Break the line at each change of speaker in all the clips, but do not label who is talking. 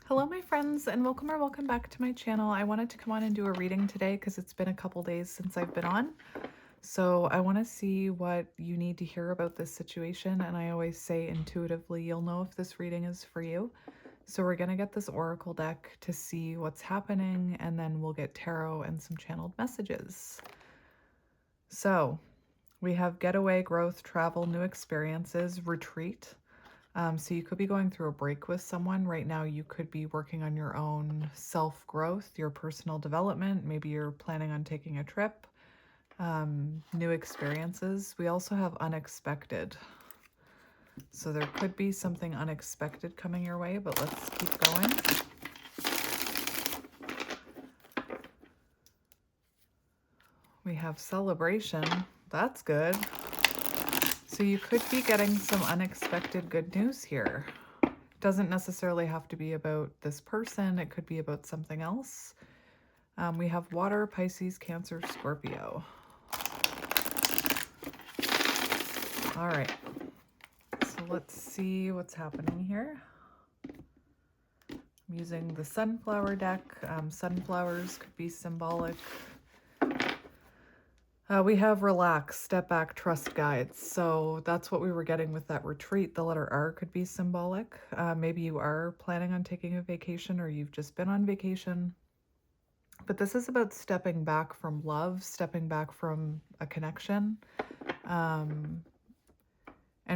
Hello, my friends, and welcome back to my channel. I wanted to come on and do a reading today because it's been a couple days since I've been on. So I want to see what you need to hear about this situation. And I always say intuitively, you'll know if this reading is for you. So we're going to get this oracle deck to see what's happening, and then we'll get tarot and some channeled messages. So we have getaway, growth, travel, new experiences, retreat. So you could be going through a break with someone. Right now, you could be working on your own self-growth, your personal development. Maybe you're planning on taking a trip, new experiences. We also have unexpected. So there could be something unexpected coming your way, but let's keep going. We have celebration. That's good. So you could be getting some unexpected good news here. Doesn't necessarily have to be about this person. It could be about something else. We have water, Pisces, Cancer, Scorpio. All right. So let's see what's happening here. I'm using the sunflower deck. Sunflowers could be symbolic. We have relax, step back, trust guides. So that's what we were getting with that retreat. The letter R could be symbolic. Maybe you are planning on taking a vacation or you've just been on vacation. But this is about stepping back from love, stepping back from a connection, and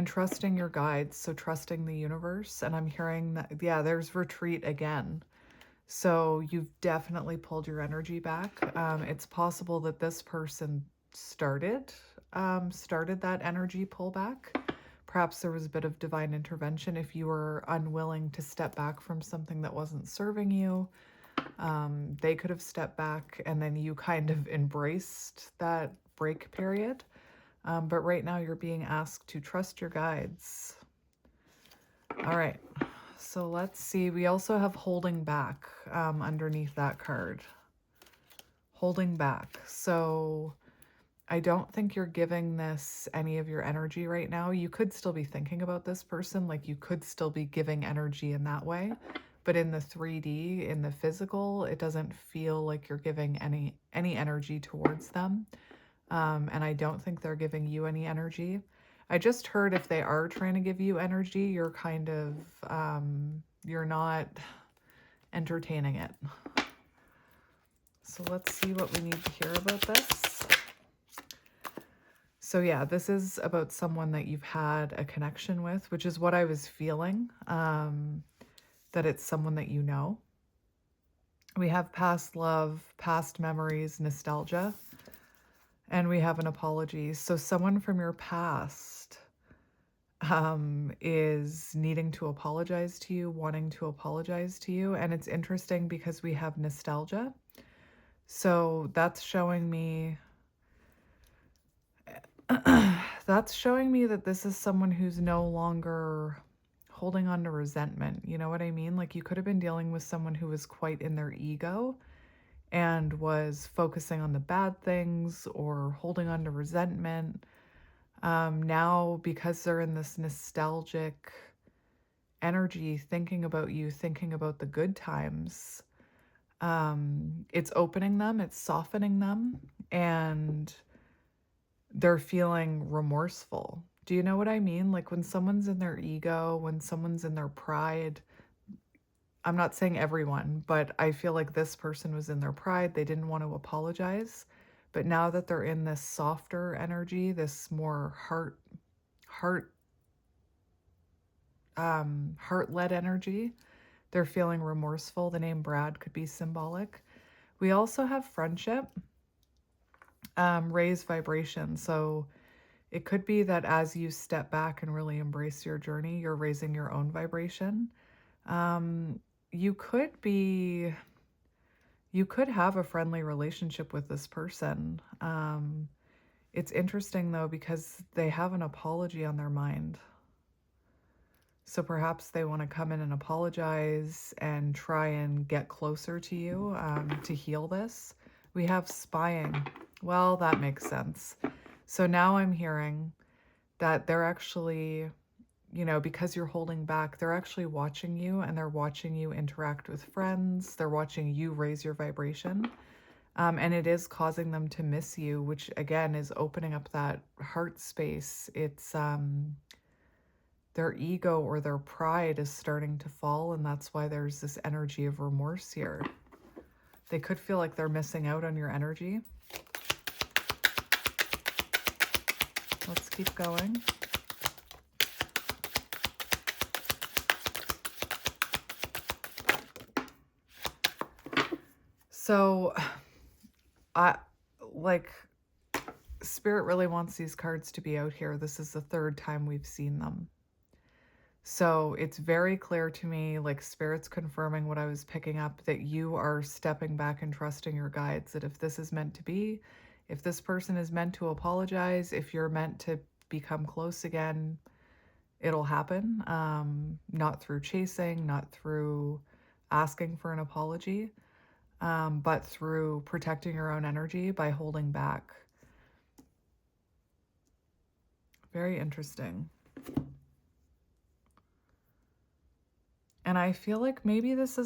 trusting your guides. So trusting the universe. And I'm hearing that, yeah, there's retreat again. So you've definitely pulled your energy back. It's possible that this person started that energy pullback. Perhaps there was a bit of divine intervention if you were unwilling to step back from something that wasn't serving you. They could have stepped back and then you kind of embraced that break period. But right now you're being asked to trust your guides. All right. So let's see. We also have holding back underneath that card. Holding back. So I don't think you're giving this any of your energy right now. You could still be thinking about this person. Like you could still be giving energy in that way. But in the 3D, in the physical, it doesn't feel like you're giving any energy towards them. And I don't think they're giving you any energy. I just heard if they are trying to give you energy, you're kind of, you're not entertaining it. So let's see what we need to hear about this. So yeah, this is about someone that you've had a connection with, which is what I was feeling, that it's someone that you know. We have past love, past memories, nostalgia, and we have an apology. So someone from your past is needing to apologize to you, wanting to apologize to you. And it's interesting because we have nostalgia. So that's showing me that this is someone who's no longer holding on to resentment. You know what I mean? Like you could have been dealing with someone who was quite in their ego and was focusing on the bad things or holding on to resentment. Now, because they're in this nostalgic energy, thinking about you, thinking about the good times, it's opening them, it's softening them, and they're feeling remorseful. Do you know what I mean? Like when someone's in their ego, when someone's in their pride, I'm not saying everyone, but I feel like this person was in their pride. They didn't want to apologize. But now that they're in this softer energy, this more heart-led energy, they're feeling remorseful. The name Brad could be symbolic. We also have friendship, raise vibration. So it could be that as you step back and really embrace your journey, you're raising your own vibration. You could have a friendly relationship with this person. It's interesting though, because they have an apology on their mind. So perhaps they want to come in and apologize and try and get closer to you to heal this. We have spying. Well, that makes sense. So now I'm hearing that because you're holding back, they're actually watching you, and they're watching you interact with friends. They're watching you raise your vibration. And it is causing them to miss you, which again is opening up that heart space. It's their ego or their pride is starting to fall, and that's why there's this energy of remorse here. They could feel like they're missing out on your energy. Let's keep going. So, Spirit really wants these cards to be out here. This is the third time we've seen them. So it's very clear to me, like Spirit's confirming what I was picking up, that you are stepping back and trusting your guides, that if this is meant to be, if this person is meant to apologize, if you're meant to become close again, it'll happen. Not through chasing, not through asking for an apology, but through protecting your own energy by holding back. Very interesting. And I feel like maybe this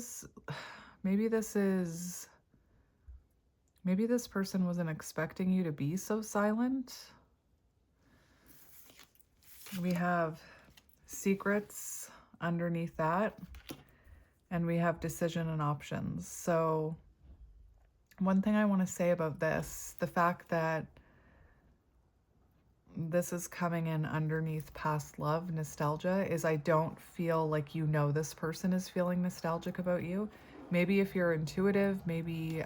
person wasn't expecting you to be so silent. We have secrets underneath that, and we have decision and options. So one thing I want to say about this, the fact that this is coming in underneath past love, nostalgia, is I don't feel like this person is feeling nostalgic about you. Maybe if you're intuitive, maybe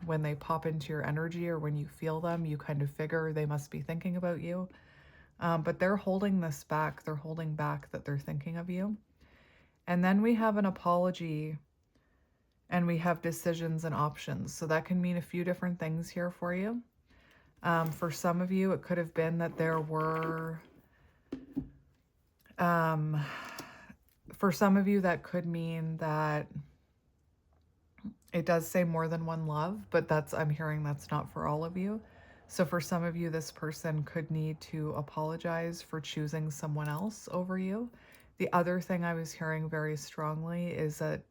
when they pop into your energy or when you feel them, you kind of figure they must be thinking about you. But they're holding this back. They're holding back that they're thinking of you. And then we have an apology, and we have decisions and options. So that can mean a few different things here for you. For some of you, it could have been that there were, for some of you, that could mean that it does say more than one love, but I'm hearing that's not for all of you. So for some of you, this person could need to apologize for choosing someone else over you. The other thing I was hearing very strongly is that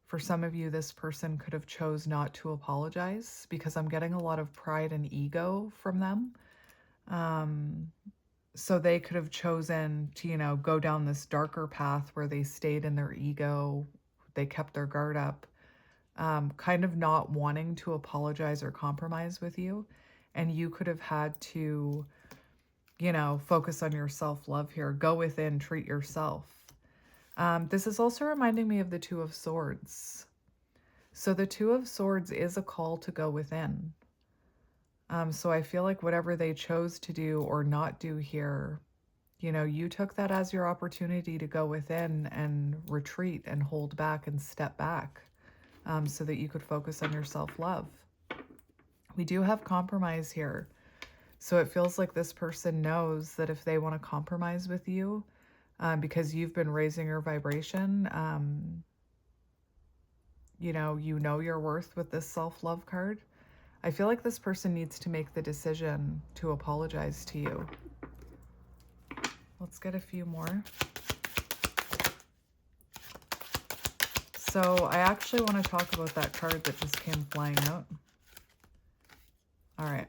for some of you, this person could have chose not to apologize, because I'm getting a lot of pride and ego from them. So they could have chosen to, go down this darker path where they stayed in their ego. They kept their guard up, kind of not wanting to apologize or compromise with you. And you could have had to, focus on your self-love here. Go within, treat yourself. This is also reminding me of the Two of Swords. So the Two of Swords is a call to go within. So I feel like whatever they chose to do or not do here, you took that as your opportunity to go within and retreat and hold back and step back, so that you could focus on your self-love. We do have compromise here. So it feels like this person knows that if they want to compromise with you, because you've been raising your vibration, you know your worth with this self-love card. I feel like this person needs to make the decision to apologize to you. Let's get a few more. So I actually want to talk about that card that just came flying out. All right.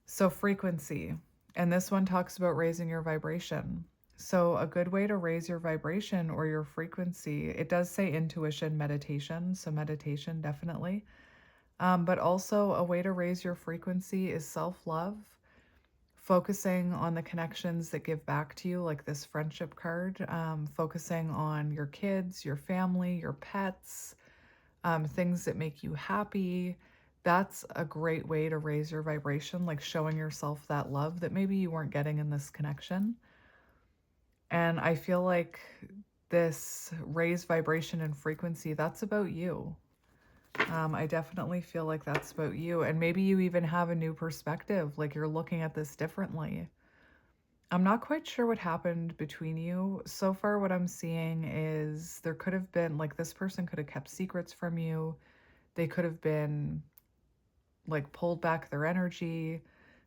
So frequency. And this one talks about raising your vibration. So a good way to raise your vibration or your frequency, it does say intuition, meditation. So meditation, definitely. But also a way to raise your frequency is self-love, focusing on the connections that give back to you, like this friendship card, focusing on your kids, your family, your pets, things that make you happy. That's a great way to raise your vibration, like showing yourself that love that maybe you weren't getting in this connection. And I feel like this raised vibration and frequency, that's about you. I definitely feel like that's about you. And maybe you even have a new perspective, like you're looking at this differently. I'm not quite sure what happened between you. So far, what I'm seeing is there could have been, like, this person could have kept secrets from you. They could have been, like, pulled back their energy.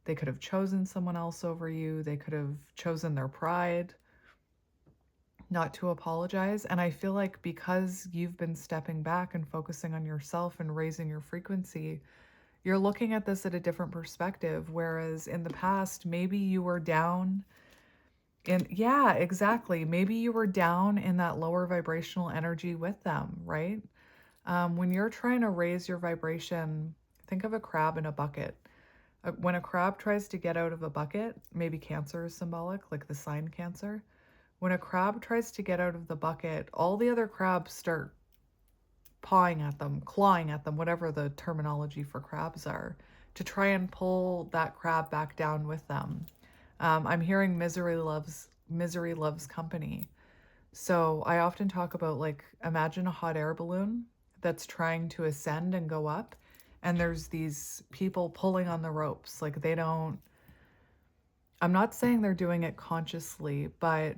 They could have chosen someone else over you. They could have chosen their pride. not to apologize. And I feel like because you've been stepping back and focusing on yourself and raising your frequency, you're looking at this at a different perspective. Whereas in the past, maybe you were down in, yeah, exactly. Maybe you were down in that lower vibrational energy with them, right? When you're trying to raise your vibration, think of a crab in a bucket. When a crab tries to get out of a bucket, maybe Cancer is symbolic, like the sign Cancer. When a crab tries to get out of the bucket, all the other crabs start pawing at them, clawing at them, whatever the terminology for crabs are, to try and pull that crab back down with them. I'm hearing misery loves company. So I often talk about, like, imagine a hot air balloon that's trying to ascend and go up, and there's these people pulling on the ropes. Like, they don't, I'm not saying they're doing it consciously, but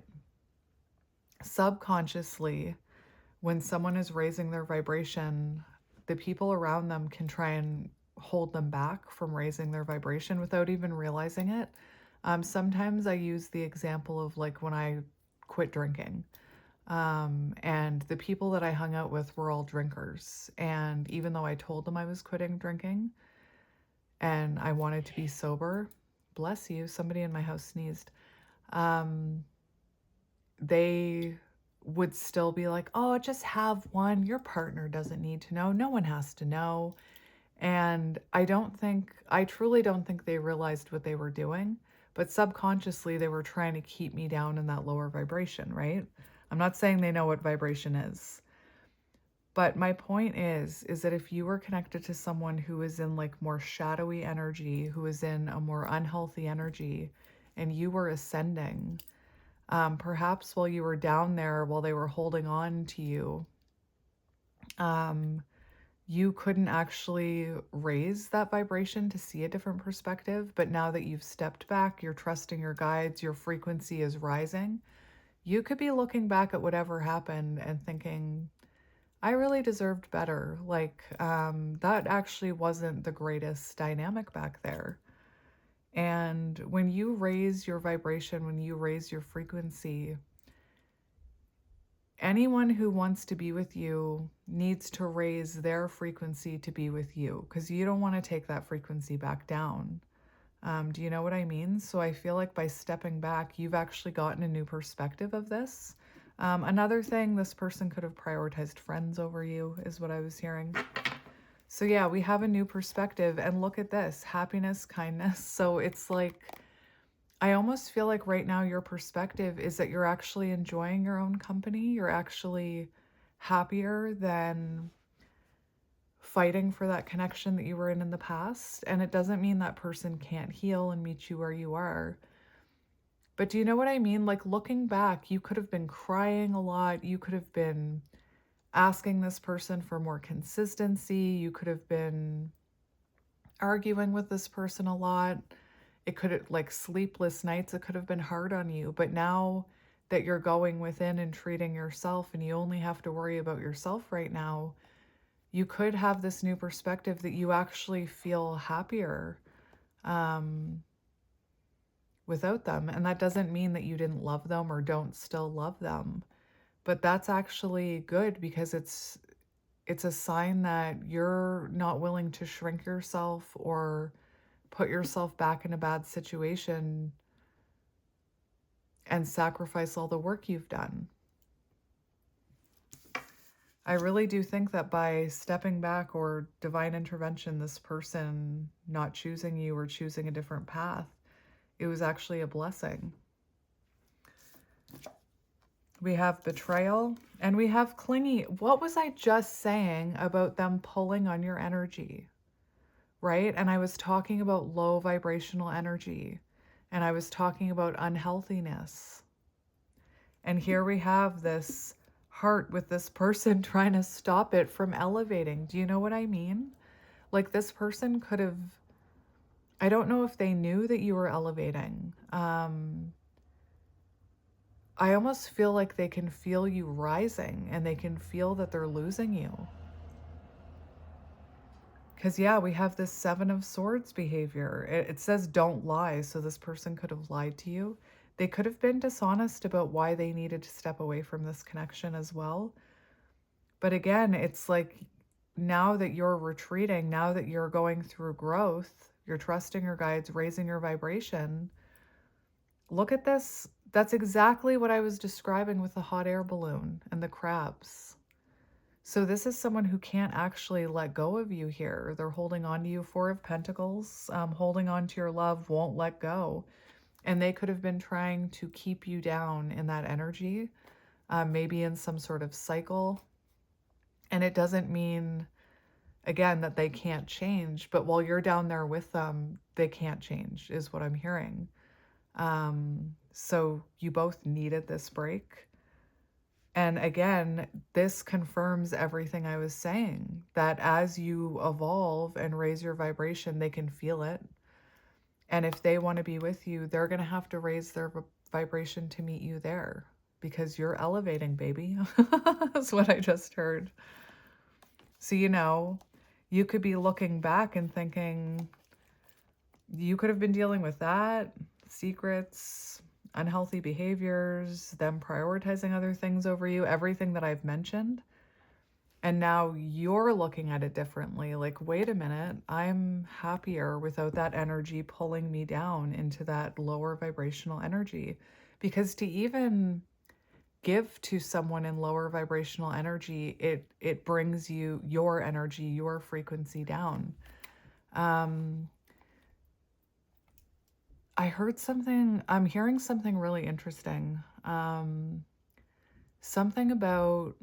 subconsciously, when someone is raising their vibration, the people around them can try and hold them back from raising their vibration without even realizing it. Sometimes I use the example of, like, when I quit drinking. And the people that I hung out with were all drinkers. And even though I told them I was quitting drinking and I wanted to be sober, bless you, somebody in my house sneezed. They would still be like, oh, just have one. Your partner doesn't need to know. No one has to know. And I truly don't think they realized what they were doing, but subconsciously they were trying to keep me down in that lower vibration, right? I'm not saying they know what vibration is. But my point is that if you were connected to someone who is in, like, more shadowy energy, who is in a more unhealthy energy, and you were ascending, perhaps while you were down there, while they were holding on to you, you couldn't actually raise that vibration to see a different perspective. But now that you've stepped back, you're trusting your guides, your frequency is rising, you could be looking back at whatever happened and thinking, I really deserved better. Like, that actually wasn't the greatest dynamic back there. And when you raise your vibration, when you raise your frequency, anyone who wants to be with you needs to raise their frequency to be with you, because you don't want to take that frequency back down. Do you know what I mean? So I feel like by stepping back, you've actually gotten a new perspective of this. Another thing, this person could have prioritized friends over you, is what I was hearing. So yeah, we have a new perspective, and look at this, happiness, kindness. So it's like, I almost feel like right now your perspective is that you're actually enjoying your own company. You're actually happier than fighting for that connection that you were in the past. And it doesn't mean that person can't heal and meet you where you are. But do you know what I mean? Like, looking back, you could have been crying a lot. You could have been asking this person for more consistency. You could have been arguing with this person a lot. It could have, like, sleepless nights. It could have been hard on you. But now that you're going within and treating yourself, and you only have to worry about yourself right now, you could have this new perspective that you actually feel happier without them. And that doesn't mean that you didn't love them or don't still love them, but that's actually good, because it's a sign that you're not willing to shrink yourself or put yourself back in a bad situation and sacrifice all the work you've done. I really do think that by stepping back or divine intervention, this person not choosing you or choosing a different path, it was actually a blessing. We have betrayal and we have clingy. What was I just saying about them pulling on your energy, right? And I was talking about low vibrational energy, and I was talking about unhealthiness. And here we have this heart with this person trying to stop it from elevating. Do you know what I mean? Like, this person could have, I don't know if they knew that you were elevating. I almost feel like they can feel you rising, and they can feel that they're losing you. Because, yeah, we have this Seven of Swords behavior. It says don't lie, so this person could have lied to you. They could have been dishonest about why they needed to step away from this connection as well. But again, it's like now that you're retreating, now that you're going through growth, you're trusting your guides, raising your vibration. Look at this. That's exactly what I was describing with the hot air balloon and the crabs. So this is someone who can't actually let go of you here. They're holding on to you. Four of Pentacles, holding on to your love, won't let go. And they could have been trying to keep you down in that energy, maybe in some sort of cycle. And it doesn't mean, again, that they can't change, but while you're down there with them, they can't change, is what I'm hearing. So you both needed this break. And again, this confirms everything I was saying, that as you evolve and raise your vibration, they can feel it. And if they want to be with you, they're going to have to raise their vibration to meet you there, because you're elevating, baby. That's what I just heard. So, you could be looking back and thinking, you could have been dealing with that, secrets, unhealthy behaviors, them prioritizing other things over you, everything that I've mentioned. And now you're looking at it differently. Like, wait a minute, I'm happier without that energy pulling me down into that lower vibrational energy. Because to even give to someone in lower vibrational energy, it brings your energy, your frequency down. I'm hearing something really interesting. Something about,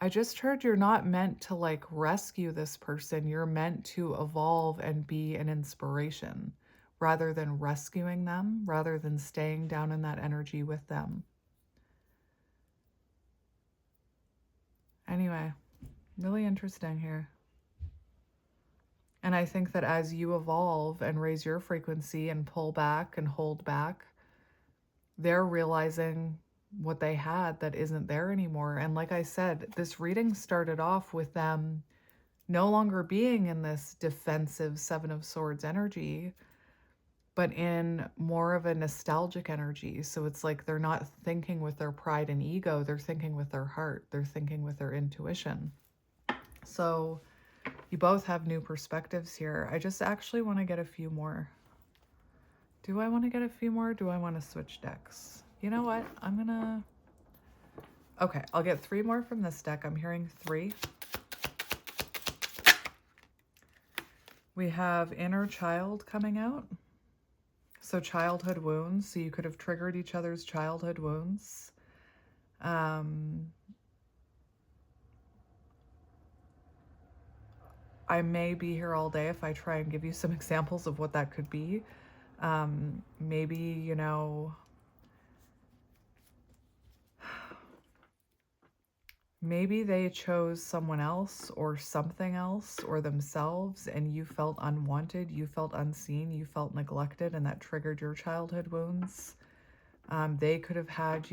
I just heard you're not meant to like rescue this person. You're meant to evolve and be an inspiration rather than rescuing them, rather than staying down in that energy with them. Anyway, really interesting here. And I think that as you evolve and raise your frequency and pull back and hold back, they're realizing what they had that isn't there anymore. And like I said, this reading started off with them no longer being in this defensive Seven of Swords energy, but in more of a nostalgic energy. So it's like they're not thinking with their pride and ego, they're thinking with their heart, they're thinking with their intuition. So you both have new perspectives here. I just actually want to get a few more. Do I want to get a few more? Do I want to switch decks? You know what? Okay, I'll get 3 more from this deck. I'm hearing 3. We have inner child coming out. So childhood wounds. So you could have triggered each other's childhood wounds. I may be here all day if I try and give you some examples of what that could be. Maybe, maybe they chose someone else or something else or themselves, and you felt unwanted, you felt unseen, you felt neglected, and that triggered your childhood wounds. They could have had,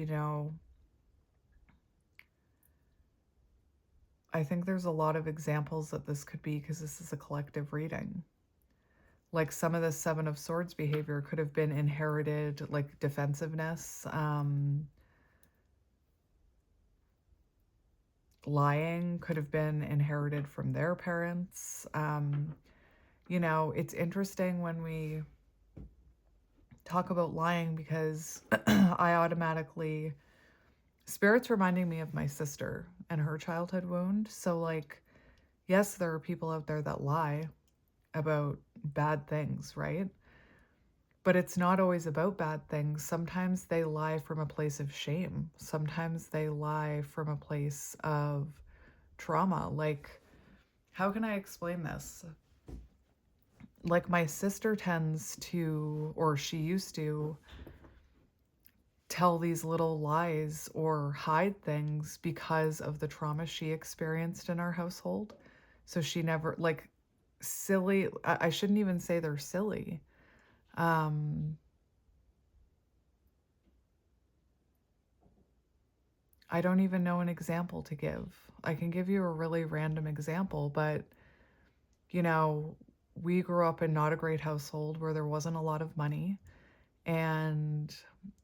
I think there's a lot of examples that this could be, because this is a collective reading. Like some of the Seven of Swords behavior could have been inherited, like defensiveness, lying could have been inherited from their parents. It's interesting when we talk about lying, because I automatically, Spirit's reminding me of my sister and her childhood wound. So like, yes, there are people out there that lie about bad things, right? But it's not always about bad things. Sometimes they lie from a place of shame. Sometimes they lie from a place of trauma. Like, how can I explain this? Like, my sister tends to, or she used to, tell these little lies or hide things because of the trauma she experienced in our household. So she never, like, silly, I shouldn't even say they're silly. I don't even know an example to give. I can give you a really random example, but, we grew up in not a great household where there wasn't a lot of money. And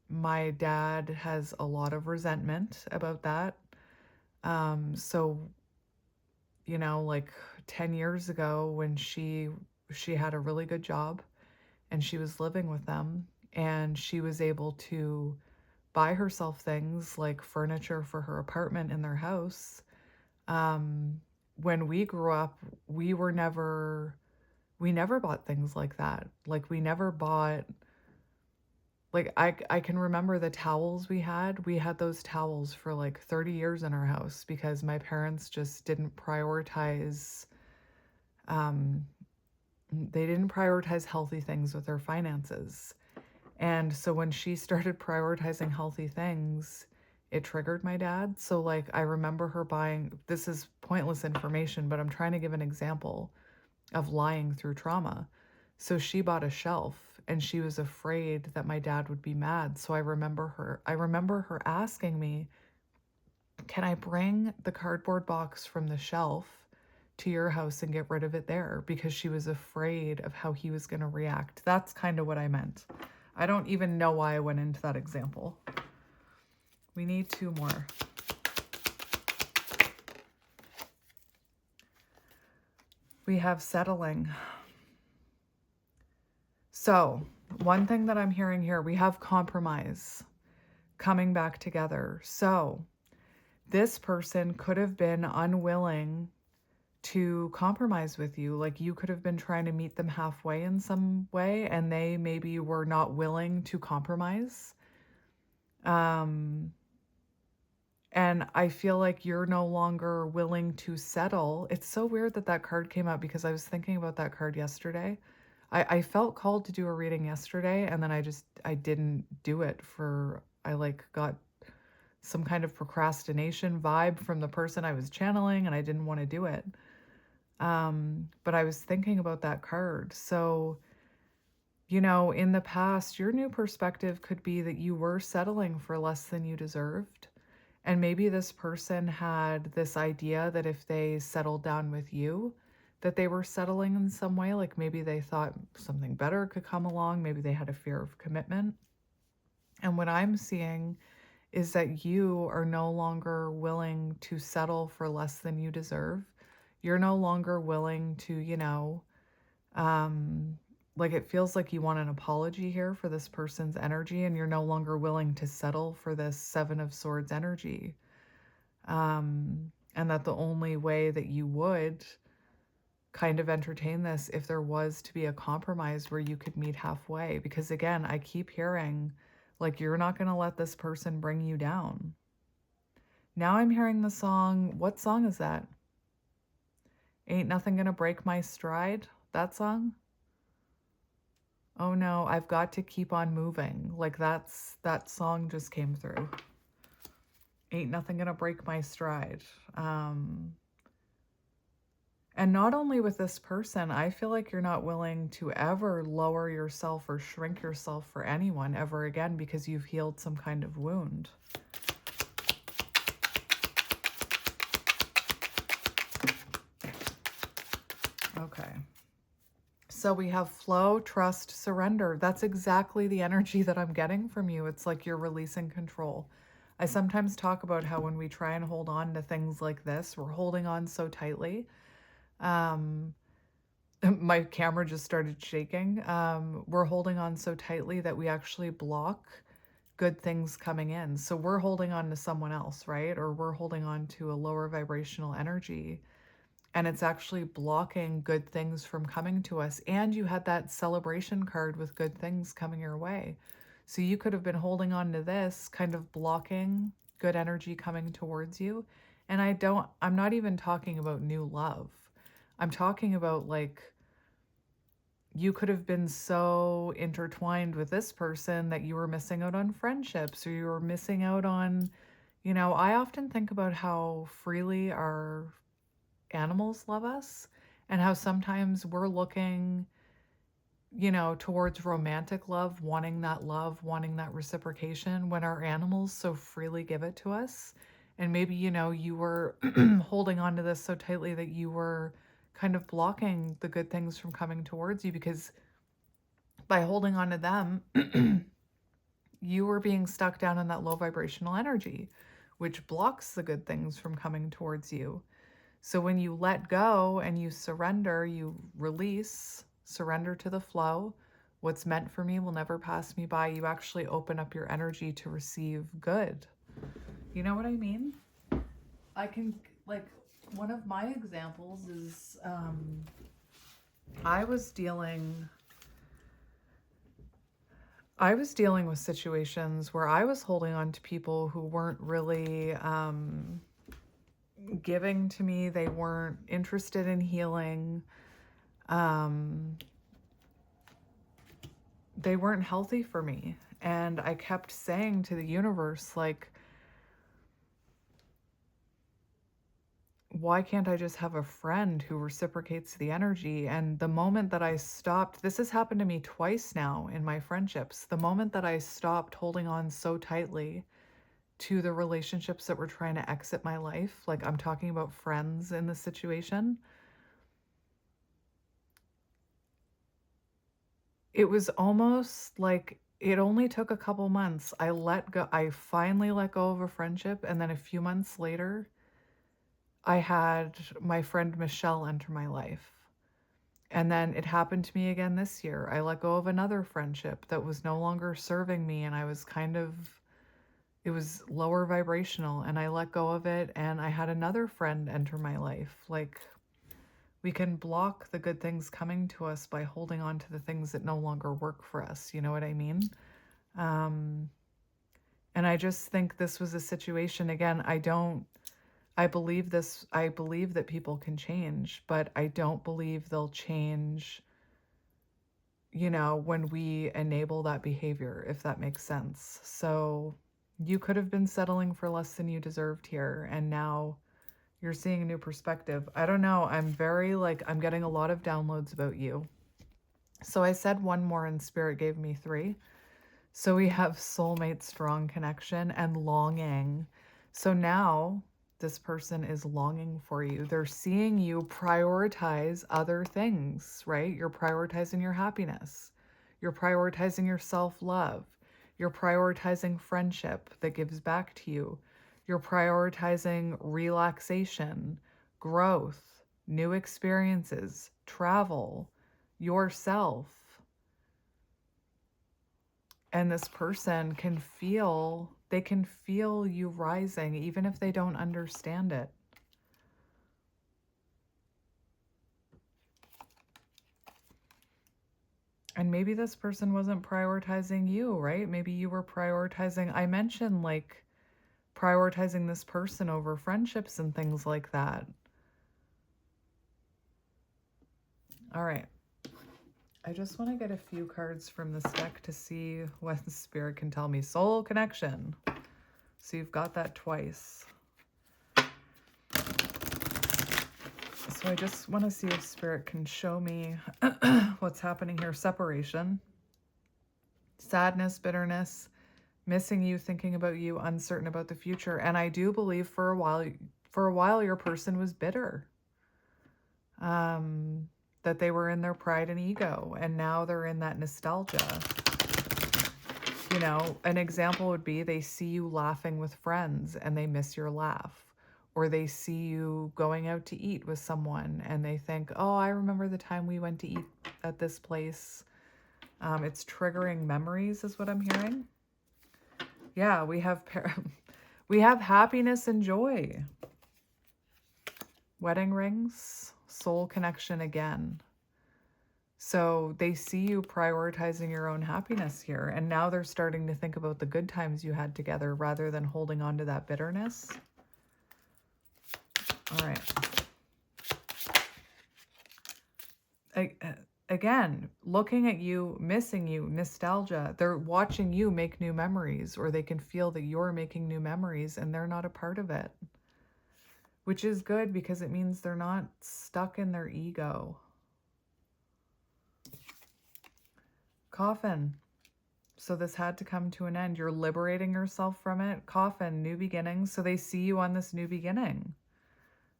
my dad has a lot of resentment about that. So, like 10 years ago when she had a really good job and she was living with them and she was able to buy herself things like furniture for her apartment in their house. When we grew up, we were never we never bought things like that. Like we never bought like I can remember the towels we had. We had those towels for like 30 years in our house because my parents just didn't prioritize um they didn't prioritize healthy things with their finances. And so when she started prioritizing healthy things, it triggered my dad. So like I remember her buying, this is pointless information, but I'm trying to give an example of lying through trauma. So she bought a shelf and she was afraid that my dad would be mad. So I remember her asking me, "Can I bring the cardboard box from the shelf to your house and get rid of it there?" Because she was afraid of how he was going to react. That's kind of what I meant. I don't even know why I went into that example. We need two more. We have settling. So, one thing that I'm hearing here, we have compromise, coming back together. So, this person could have been unwilling to compromise with you. Like you could have been trying to meet them halfway in some way, and they maybe were not willing to compromise. And I feel like you're no longer willing to settle. It's so weird that that card came up because I was thinking about that card yesterday. I felt called to do a reading yesterday, and then I didn't do it I like got some kind of procrastination vibe from the person I was channeling, and I didn't want to do it. But I was thinking about that card. So, in the past, your new perspective could be that you were settling for less than you deserved. And maybe this person had this idea that if they settled down with you, that they were settling in some way. Like maybe they thought something better could come along. Maybe they had a fear of commitment. And what I'm seeing is that you are no longer willing to settle for less than you deserve. You're no longer willing to, like it feels like you want an apology here for this person's energy, and you're no longer willing to settle for this Seven of Swords energy. And that the only way that you would kind of entertain this if there was to be a compromise where you could meet halfway. Because again, I keep hearing like you're not going to let this person bring you down. Now I'm hearing the song. What song is that? Ain't Nothing Gonna Break My Stride? That song? Oh no, I've got to keep on moving. Like that song just came through. Ain't nothing gonna break my stride. And not only with this person, I feel like you're not willing to ever lower yourself or shrink yourself for anyone ever again because you've healed some kind of wound. Okay. So we have flow, trust, surrender. That's exactly the energy that I'm getting from you. It's like you're releasing control. I sometimes talk about how when we try and hold on to things like this, we're holding on so tightly. My camera just started shaking. We're holding on so tightly that we actually block good things coming in. So we're holding on to someone else, right? Or we're holding on to a lower vibrational energy. And it's actually blocking good things from coming to us. And you had that celebration card with good things coming your way. So you could have been holding on to this, kind of blocking good energy coming towards you. And I'm not even talking about new love. I'm talking about like, you could have been so intertwined with this person that you were missing out on friendships, or you were missing out on, I often think about how freely our animals love us and how sometimes we're looking, towards romantic love, wanting that reciprocation when our animals so freely give it to us. And maybe, you were holding on to this so tightly that you were kind of blocking the good things from coming towards you, because by holding on to them, you were being stuck down in that low vibrational energy, which blocks the good things from coming towards you. So when you let go and you surrender, you release, surrender to the flow. What's meant for me will never pass me by. You actually open up your energy to receive good. You know what I mean? I can, like, one of my examples is I was dealing with situations where I was holding on to people who weren't really giving to me. They weren't interested in healing. They weren't healthy for me. And I kept saying to the universe, like, why can't I just have a friend who reciprocates the energy? And the moment that I stopped, this has happened to me twice now in my friendships, the moment that I stopped holding on so tightly to the relationships that were trying to exit my life, like I'm talking about friends in this situation, it was almost like it only took a couple months. I finally let go of a friendship, and then a few months later, I had my friend Michelle enter my life. And then it happened to me again this year. I let go of another friendship that was no longer serving me, and I was it was lower vibrational, and I let go of it, and I had another friend enter my life. Like, we can block the good things coming to us by holding on to the things that no longer work for us. You know what I mean? And I just think this was a situation, again, I believe that people can change, but I don't believe they'll change, when we enable that behavior, if that makes sense. So you could have been settling for less than you deserved here, and now you're seeing a new perspective. I don't know. I'm getting a lot of downloads about you. So I said one more, and Spirit gave me 3. So we have soulmate, strong connection, and longing. So now this person is longing for you. They're seeing you prioritize other things, right? You're prioritizing your happiness. You're prioritizing your self-love. You're prioritizing friendship that gives back to you. You're prioritizing relaxation, growth, new experiences, travel, yourself. And this person can feel you rising, even if they don't understand it. And maybe this person wasn't prioritizing you, right? Maybe you were prioritizing, I mentioned, like, prioritizing this person over friendships and things like that. All right. I just want to get a few cards from this deck to see what the Spirit can tell me. Soul connection. So you've got that twice. So I just want to see if Spirit can show me what's happening here. Separation, sadness, bitterness, missing you, thinking about you, uncertain about the future. And I do believe for a while your person was bitter. That they were in their pride and ego, and now they're in that nostalgia. An example would be they see you laughing with friends and they miss your laugh. Or they see you going out to eat with someone and they think, oh, I remember the time we went to eat at this place. It's triggering memories is what I'm hearing. Yeah, we have happiness and joy. Wedding rings, soul connection again. So they see you prioritizing your own happiness here. And now they're starting to think about the good times you had together rather than holding on to that bitterness. All right. Again, looking at you, missing you, nostalgia. They're watching you make new memories, or they can feel that you're making new memories and they're not a part of it. Which is good because it means they're not stuck in their ego. Coffin. So this had to come to an end. You're liberating yourself from it. Coffin, new beginnings. So they see you on this new beginning.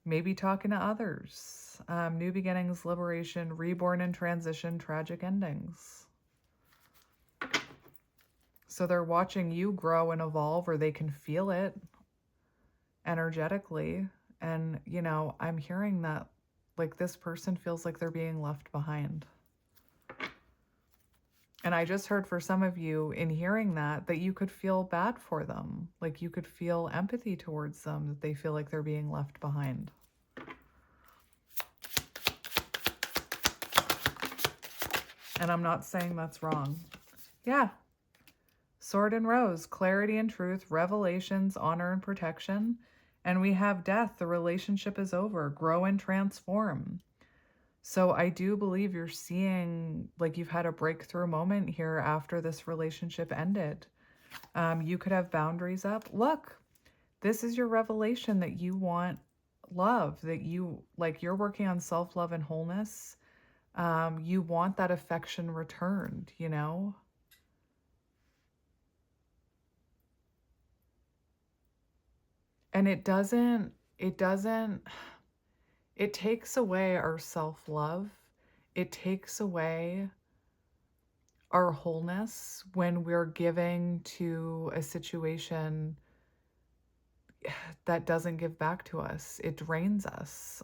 maybe talking to others. New beginnings, liberation, reborn and transition, tragic endings. So they're watching you grow and evolve, or they can feel it energetically. And, you know, I'm hearing that like this person feels like they're being left behind. And I just heard for some of you in hearing that you could feel bad for them. Like you could feel empathy towards them, that they feel like they're being left behind. And I'm not saying that's wrong. Yeah. Sword and Rose, clarity and truth, revelations, honor and protection. And we have death, the relationship is over, grow and transform. So I do believe you're seeing like you've had a breakthrough moment here after this relationship ended. You could have boundaries up. Look, this is your revelation that you want love, that you like you're working on self-love and wholeness. You want that affection returned, you know? And it takes away our self-love. It takes away our wholeness when we're giving to a situation that doesn't give back to us. It drains us.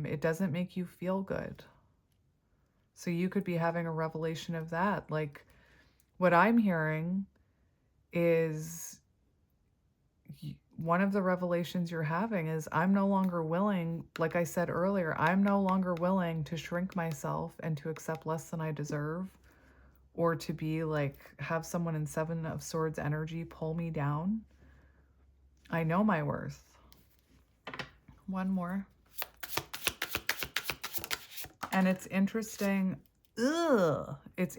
It doesn't make you feel good. So you could be having a revelation of that. Like what I'm hearing is one of the revelations you're having is I'm no longer willing, like I said earlier, I'm no longer willing to shrink myself and to accept less than I deserve, or to be like, have someone in Seven of Swords energy pull me down. I know my worth. One more. And it's interesting. It's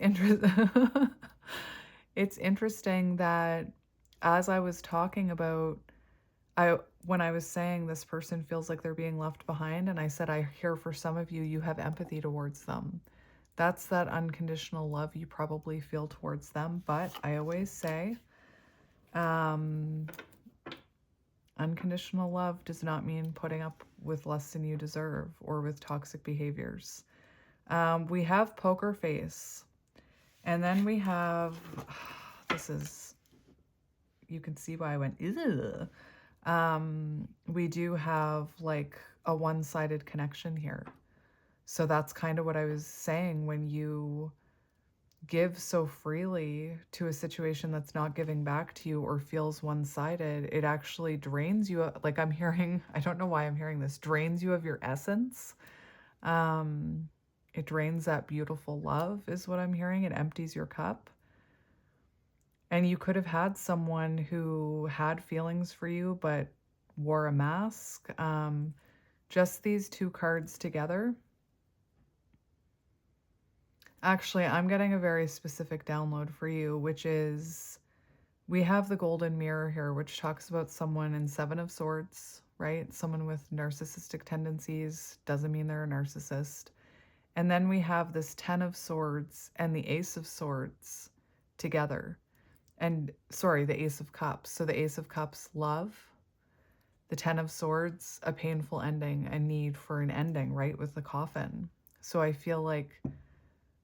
it's interesting that as I was talking about, when I was saying this person feels like they're being left behind, and I said, I hear for some of you, you have empathy towards them. That's that unconditional love you probably feel towards them. But I always say, unconditional love does not mean putting up with less than you deserve or with toxic behaviors. We have poker face. And then we have, this is, you can see why I went, ugh. We do have like a one-sided connection here. So that's kind of what I was saying. When you give so freely to a situation that's not giving back to you or feels one-sided, it actually drains you. Like I'm hearing, I don't know why I'm hearing this, drains you of your essence. It drains that beautiful love is what I'm hearing. It empties your cup. And you could have had someone who had feelings for you but wore a mask. Just these two cards together. Actually, I'm getting a very specific download for you, which is, we have the golden mirror here, which talks about someone in Seven of Swords, right? Someone with narcissistic tendencies, doesn't mean they're a narcissist. And then we have this 10 of Swords and the Ace of Swords together. And sorry, the Ace of Cups. So the Ace of Cups, love. The 10 of Swords, a painful ending, a need for an ending, right? With the coffin. So I feel like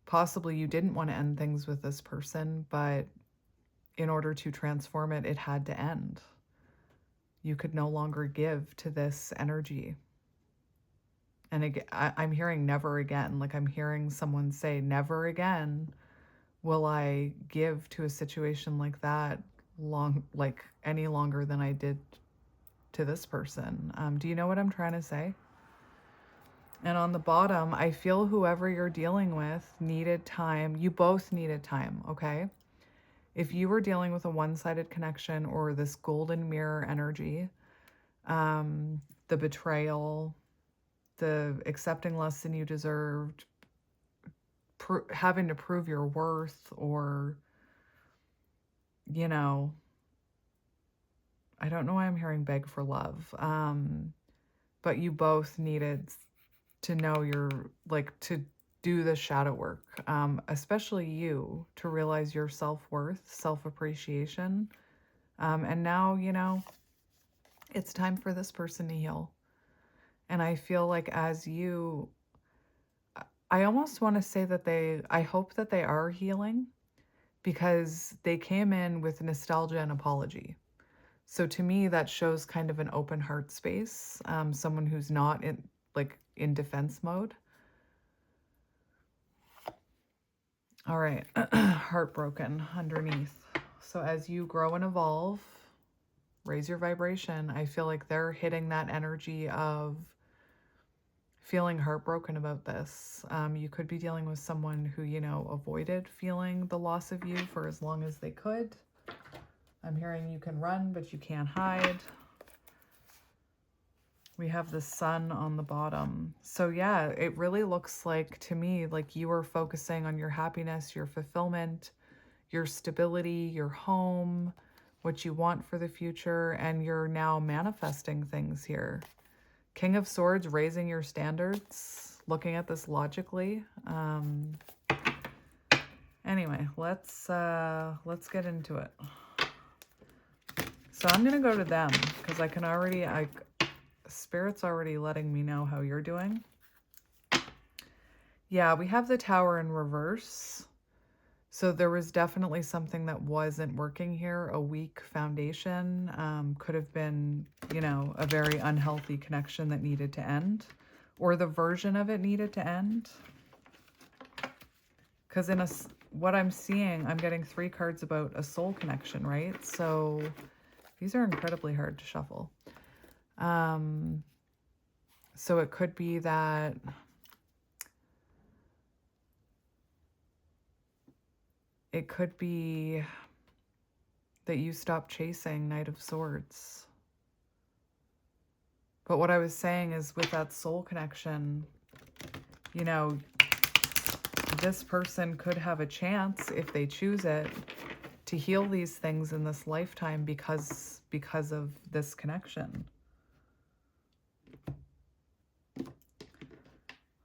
possibly you didn't want to end things with this person, but in order to transform it, it had to end. You could no longer give to this energy. And again, I'm hearing never again. Like I'm hearing someone say, never again will I give to a situation like that like any longer than I did to this person. Do you know what I'm trying to say? And on the bottom, I feel whoever you're dealing with needed time. You both needed time, okay? If you were dealing with a one-sided connection or this golden mirror energy, the betrayal, the accepting less than you deserved, having to prove your worth, or, you know, I don't know why I'm hearing beg for love. But you both needed to know like to do the shadow work, especially you, to realize your self-worth, self-appreciation. And now, you know, it's time for this person to heal. And I feel like I almost want to say that I hope that they are healing because they came in with nostalgia and apology. So to me, that shows kind of an open heart space, someone who's not in defense mode. All right, heartbroken underneath. So as you grow and evolve, raise your vibration. I feel like they're hitting that energy of feeling heartbroken about this. You could be dealing with someone who, avoided feeling the loss of you for as long as they could. I'm hearing you can run, but you can't hide. We have the sun on the bottom. So yeah, it really looks like to me like you are focusing on your happiness, your fulfillment, your stability, your home, what you want for the future, and you're now manifesting things here. King of Swords, raising your standards, looking at this logically. Anyway, let's get into it. So I'm gonna go to them because Spirit's already letting me know how you're doing. Yeah, we have the Tower in reverse. So there was definitely something that wasn't working here. A weak foundation could have been, a very unhealthy connection that needed to end, or the version of it needed to end. Because what I'm seeing, I'm getting 3 cards about a soul connection, right? So these are incredibly hard to shuffle. So it could be that you stop chasing Knight of Swords. But what I was saying is with that soul connection, this person could have a chance, if they choose it, to heal these things in this lifetime because of this connection.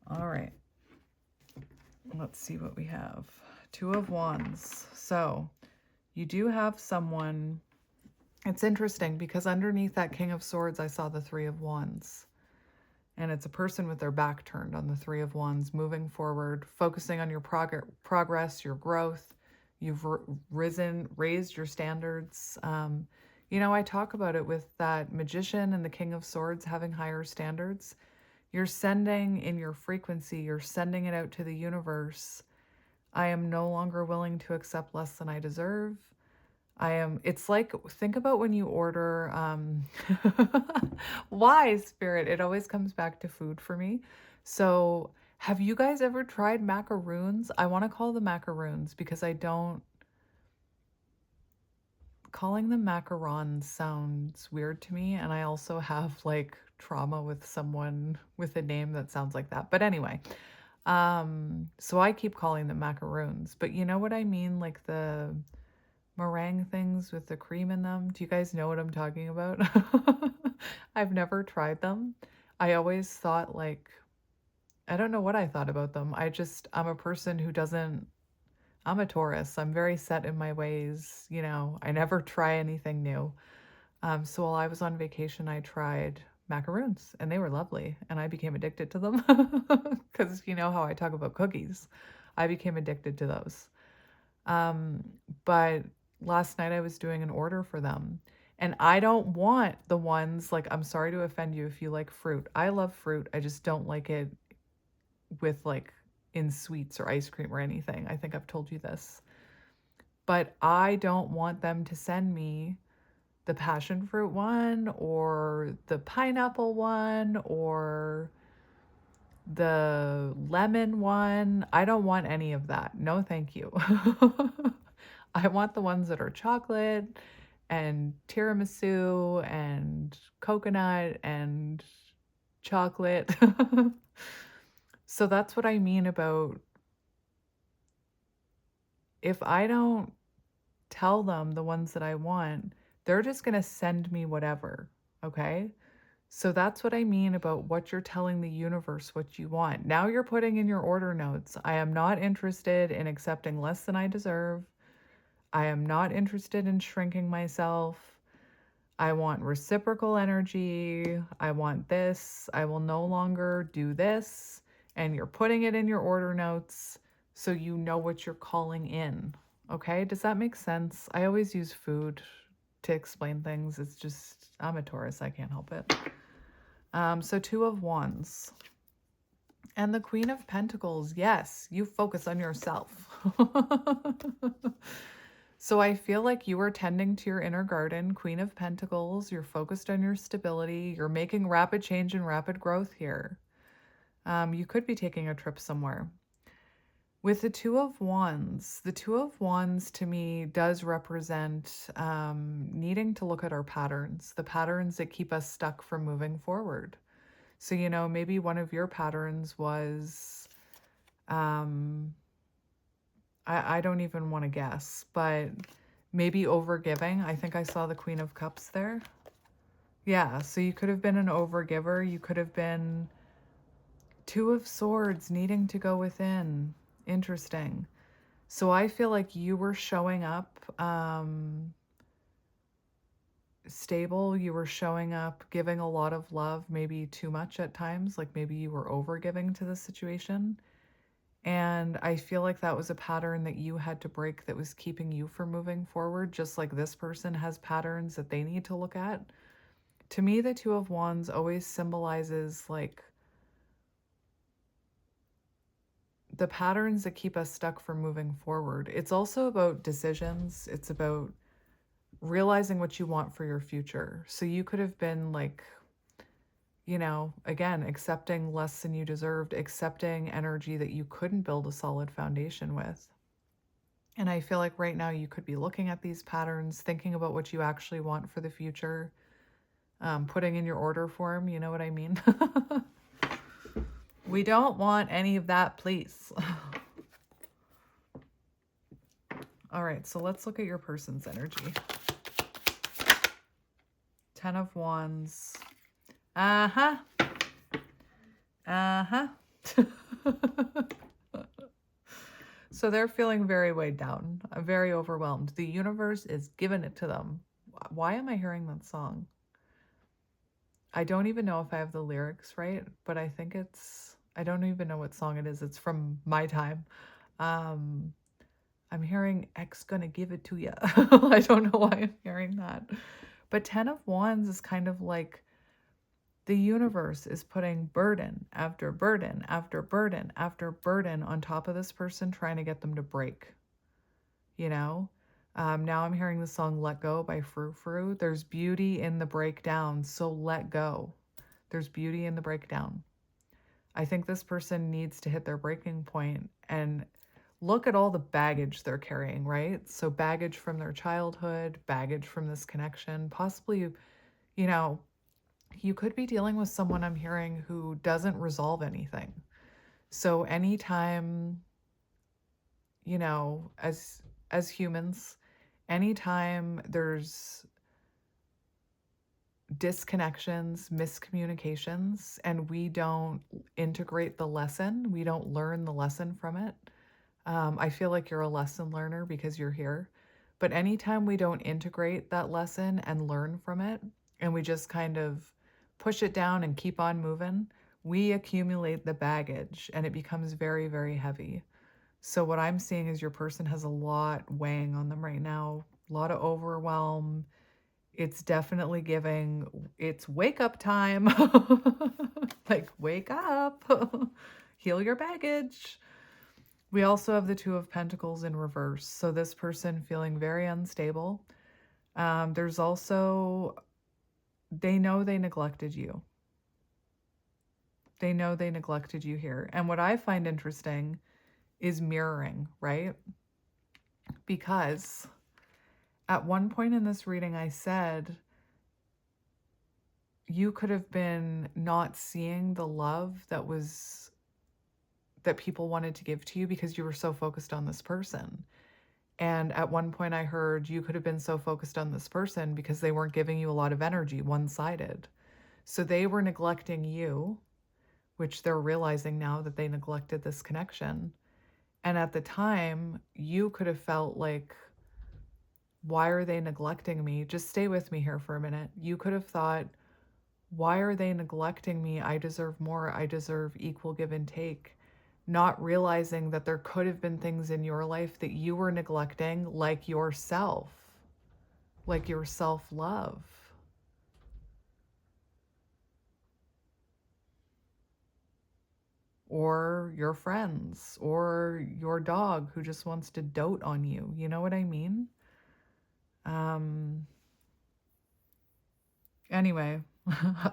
All right. Let's see what we have. 2 of Wands. So you do have someone. It's interesting because underneath that King of Swords, I saw the 3 of Wands. And it's a person with their back turned on the 3 of Wands, moving forward, focusing on your progress, your growth. You've raised your standards. I talk about it with that Magician and the King of Swords having higher standards. You're sending in your frequency, you're sending it out to the universe. I am no longer willing to accept less than I deserve. It's like, think about when you order, why, Spirit? It always comes back to food for me. So have you guys ever tried macaroons? I want to call them macaroons because calling them macarons sounds weird to me. And I also have like trauma with someone with a name that sounds like that. But anyway, so I keep calling them macaroons, but you know what I mean? Like the meringue things with the cream in them. Do you guys know what I'm talking about? I've never tried them. I always thought I don't know what I thought about them. I'm a person who doesn't, I'm a Taurus. I'm very set in my ways. I never try anything new. So while I was on vacation, I tried macaroons and they were lovely. And I became addicted to them because you know how I talk about cookies. I became addicted to those. But last night I was doing an order for them. And I don't want the ones, I'm sorry to offend you if you like fruit. I love fruit. I just don't like it with in sweets or ice cream or anything. I think I've told you this. But I don't want them to send me the passion fruit one or the pineapple one or the lemon one. I don't want any of that. No, thank you. I want the ones that are chocolate and tiramisu and coconut and chocolate. So that's what I mean about if I don't tell them the ones that I want, they're just going to send me whatever. Okay. So that's what I mean about what you're telling the universe what you want. Now you're putting in your order notes. I am not interested in accepting less than I deserve. I am not interested in shrinking myself. I want reciprocal energy. I want this. I will no longer do this. And you're putting it in your order notes so you know what you're calling in. Okay? Does that make sense? I always use food to explain things. It's just, I'm a Taurus. I can't help it. So Two of Wands. And the Queen of Pentacles. Yes, you focus on yourself. So I feel like you are tending to your inner garden, Queen of Pentacles. You're focused on your stability. You're making rapid change and rapid growth here. You could be taking a trip somewhere. With the Two of Wands to me does represent needing to look at our patterns, the patterns that keep us stuck from moving forward. So, maybe one of your patterns was, I don't even want to guess, but maybe overgiving. I think I saw the Queen of Cups there. Yeah, so you could have been an overgiver. You could have been Two of Swords, needing to go within. Interesting. So I feel like you were showing up stable. You were showing up giving a lot of love, maybe too much at times. Like maybe you were overgiving to the situation. And I feel like that was a pattern that you had to break that was keeping you from moving forward, just like this person has patterns that they need to look at. To me, the Two of Wands always symbolizes like the patterns that keep us stuck from moving forward. It's also about decisions. It's about realizing what you want for your future. So you could have been like, again, accepting less than you deserved, accepting energy that you couldn't build a solid foundation with. And I feel like right now you could be looking at these patterns, thinking about what you actually want for the future, putting in your order form, you know what I mean? We don't want any of that, please. All right, so let's look at your person's energy. 10 of Wands. Uh-huh. Uh-huh. So they're feeling very weighed down, very overwhelmed. The universe is giving it to them. Why am I hearing that song? I don't even know if I have the lyrics right, but I think I don't even know what song it is. It's from my time. I'm hearing X gonna give it to you. I don't know why I'm hearing that. But 10 of Wands is kind of like the universe is putting burden after burden after burden after burden on top of this person, trying to get them to break, Now I'm hearing the song Let Go by Frou Frou. There's beauty in the breakdown, so let go. There's beauty in the breakdown. I think this person needs to hit their breaking point and look at all the baggage they're carrying, right? So baggage from their childhood, baggage from this connection, possibly, you could be dealing with someone I'm hearing who doesn't resolve anything. So anytime, as humans, anytime there's disconnections, miscommunications, and we don't integrate the lesson, we don't learn the lesson from it. I feel like you're a lesson learner because you're here. But anytime we don't integrate that lesson and learn from it, and we just kind of push it down and keep on moving, we accumulate the baggage and it becomes very, very heavy. So what I'm seeing is your person has a lot weighing on them right now, a lot of overwhelm. It's definitely giving, it's wake up time. Like, wake up, heal your baggage. We also have the Two of Pentacles in reverse. So this person feeling very unstable. There's also, they know they neglected you. They know they neglected you here. And what I find interesting is mirroring, right? Because at one point in this reading, I said, you could have been not seeing the love that people wanted to give to you because you were so focused on this person. And at one point I heard you could have been so focused on this person because they weren't giving you a lot of energy, one-sided. So they were neglecting you, which they're realizing now that they neglected this connection. And at the time, you could have felt like why are they neglecting me? Just stay with me here for a minute. You could have thought, why are they neglecting me? I deserve more. I deserve equal give and take. Not realizing that there could have been things in your life that you were neglecting, like yourself, like your self-love. Or your friends, or your dog who just wants to dote on you. You know what I mean? Anyway,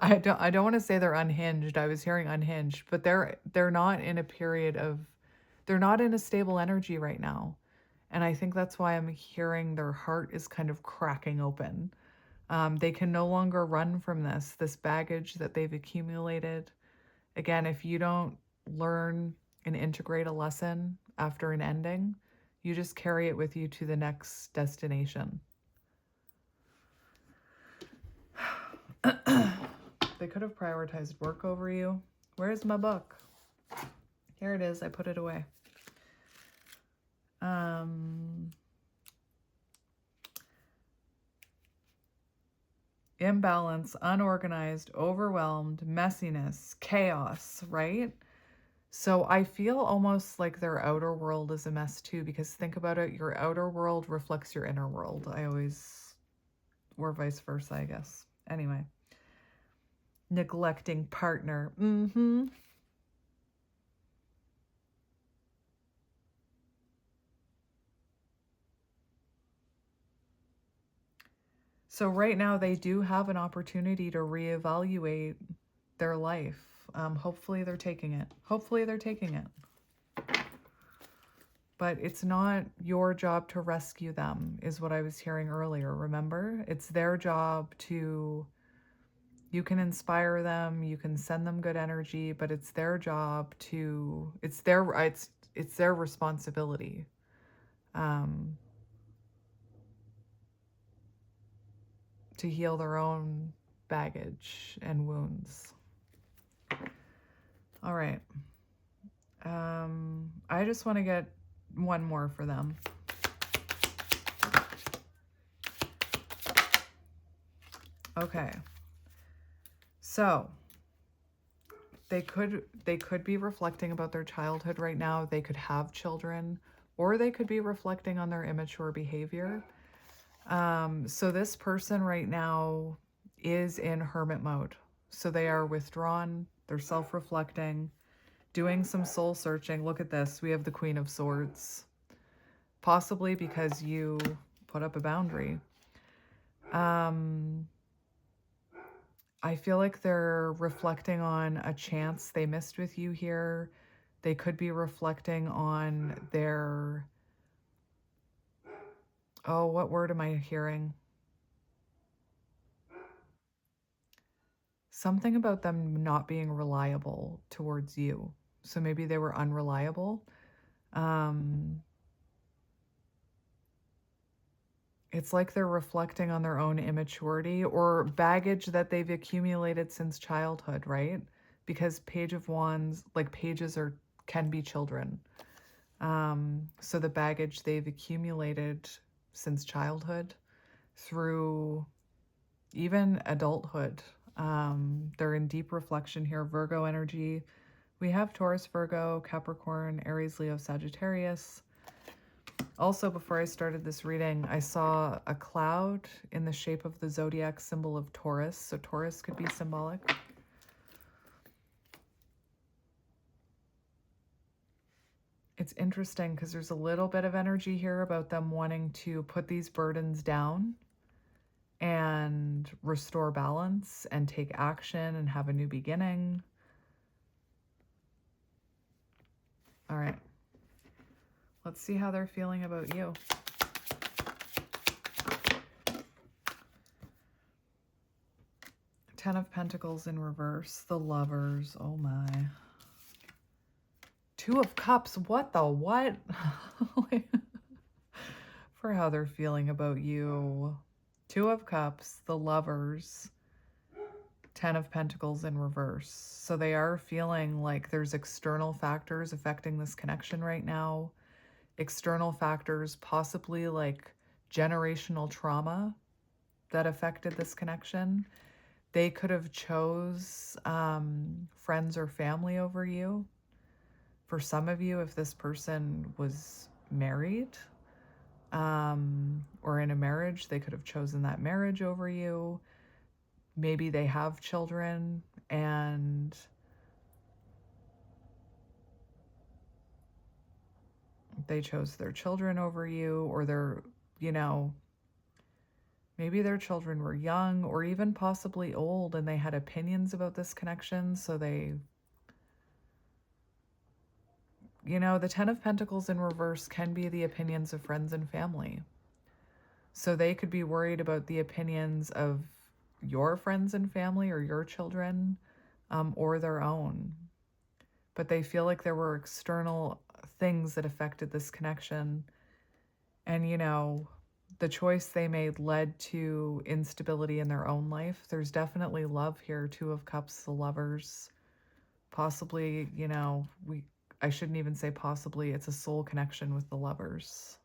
I don't want to say they're unhinged. I was hearing unhinged, but they're not in a period of they're not in a stable energy right now. And I think that's why I'm hearing their heart is kind of cracking open. They can no longer run from this baggage that they've accumulated. Again, if you don't learn and integrate a lesson after an ending, you just carry it with you to the next destination. They could have prioritized work over you. Where's my book? Here it is. I put it away. Imbalance, unorganized, overwhelmed, messiness, chaos, right? So I feel almost like their outer world is a mess too, because think about it, your outer world reflects your inner world. Or vice versa, I guess. Anyway, neglecting partner. So right now they do have an opportunity to reevaluate their life. Hopefully they're taking it. Hopefully they're taking it. But it's not your job to rescue them, is what I was hearing earlier. Remember? It's their job to, you can inspire them, you can send them good energy, but it's their job to, it's their responsibility. To heal their own baggage and wounds. All right. I just want to get one more for them. Okay. So they could be reflecting about their childhood right now. They could have children, or they could be reflecting on their immature behavior. So this person right now is in hermit mode. So they are withdrawn, they're self-reflecting, doing some soul searching. Look at this. We have the Queen of Swords. Possibly because you put up a boundary. I feel like they're reflecting on a chance they missed with you here. They could be reflecting on their, oh, what word am I hearing? Something about them not being reliable towards you. So maybe they were unreliable. It's like they're reflecting on their own immaturity or baggage that they've accumulated since childhood, right? Because Page of Wands, like pages can be children. So the baggage they've accumulated since childhood through even adulthood. They're in deep reflection here. Virgo energy. We have Taurus, Virgo, Capricorn, Aries, Leo, Sagittarius. Also, before I started this reading, I saw a cloud in the shape of the zodiac symbol of Taurus. So Taurus could be symbolic. It's interesting because there's a little bit of energy here about them wanting to put these burdens down and restore balance and take action and have a new beginning. All right. Let's see how they're feeling about you. Ten of Pentacles in reverse. The Lovers. Oh my. Two of Cups. What the what? For how they're feeling about you. Two of Cups. The Lovers. Ten of Pentacles in reverse. So they are feeling like there's external factors affecting this connection right now. External factors, possibly like generational trauma that affected this connection. They could have chose friends or family over you. For some of you, if this person was married or in a marriage, they could have chosen that marriage over you. Maybe they have children and they chose their children over you, or they're, maybe their children were young or even possibly old and they had opinions about this connection. So they, the Ten of Pentacles in reverse can be the opinions of friends and family. So they could be worried about the opinions of your friends and family or your children, or their own. But they feel like there were external things that affected this connection. And, the choice they made led to instability in their own life. There's definitely love here. Two of Cups, the Lovers. Possibly, I shouldn't even say possibly, it's a soul connection with the Lovers.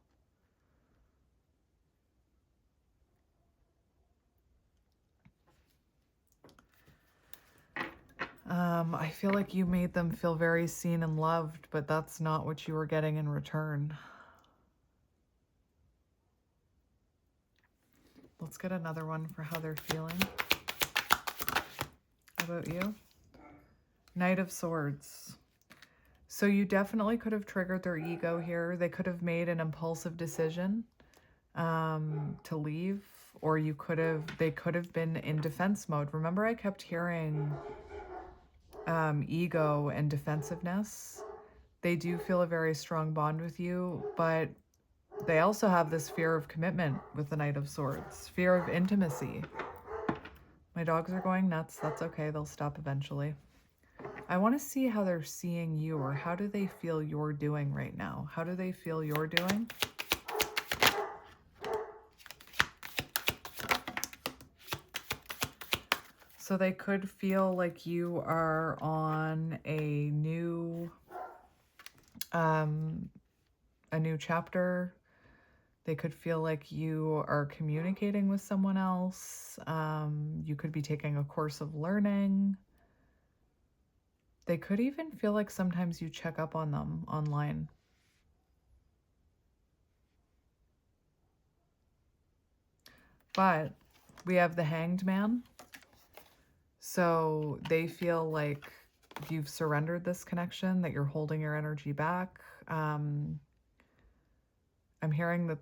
I feel like you made them feel very seen and loved, but that's not what you were getting in return. Let's get another one for how they're feeling. How about you? Knight of Swords. So you definitely could have triggered their ego here. They could have made an impulsive decision to leave, or they could have been in defense mode. Remember, I kept hearing ego and defensiveness. They do feel a very strong bond with you, but they also have this fear of commitment with the Knight of Swords, fear of intimacy. My dogs are going nuts. That's okay. They'll stop eventually. I want to see how they're seeing you, or how do they feel you're doing right now? How do they feel you're doing? So they could feel like you are on a new chapter. They could feel like you are communicating with someone else. You could be taking a course of learning. They could even feel like sometimes you check up on them online. But we have the Hanged Man. So they feel like you've surrendered this connection, that you're holding your energy back. I'm hearing that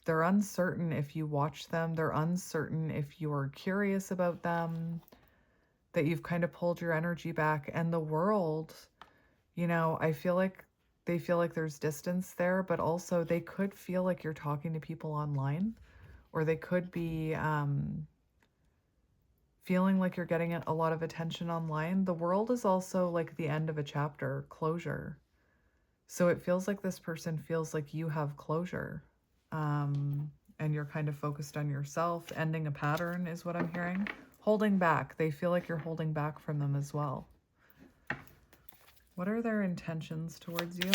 they're uncertain if you watch them. They're uncertain if you are curious about them, that you've kind of pulled your energy back. And the world, I feel like they feel like there's distance there, but also they could feel like you're talking to people online, or they could be feeling like you're getting a lot of attention online. The world is also like the end of a chapter, closure. So it feels like this person feels like you have closure, and you're kind of focused on yourself. Ending a pattern is what I'm hearing. Holding back. They feel like you're holding back from them as well. What are their intentions towards you?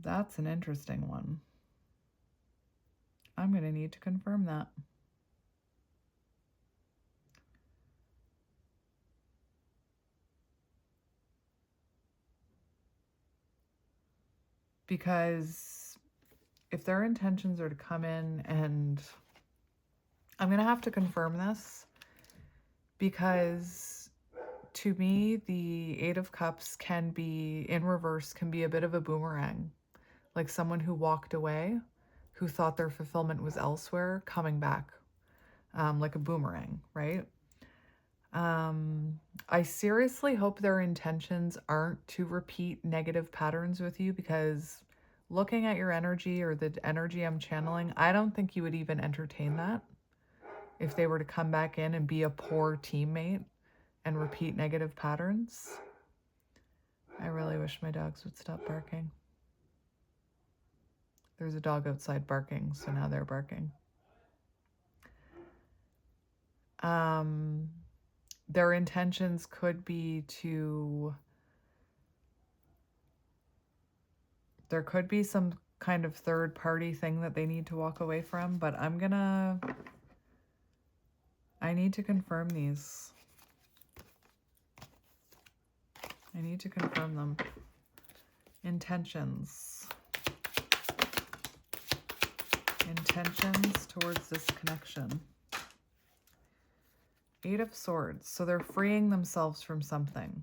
That's an interesting one. I'm going to need to confirm that. Because if their intentions are to come in, and I'm going to have to confirm this, because to me, the Eight of Cups can be, in reverse, can be a bit of a boomerang. Like someone who walked away, who thought their fulfillment was elsewhere, coming back, like a boomerang, right? I seriously hope their intentions aren't to repeat negative patterns with you, because looking at your energy, or the energy I'm channeling, I don't think you would even entertain that if they were to come back in and be a poor teammate and repeat negative patterns. I really wish my dogs would stop barking. There's a dog outside barking, so now they're barking. Their intentions could be there could be some kind of third party thing that they need to walk away from, but I need to confirm these. I need to confirm them. Intentions towards this connection. 8 of Swords. So they're freeing themselves from something.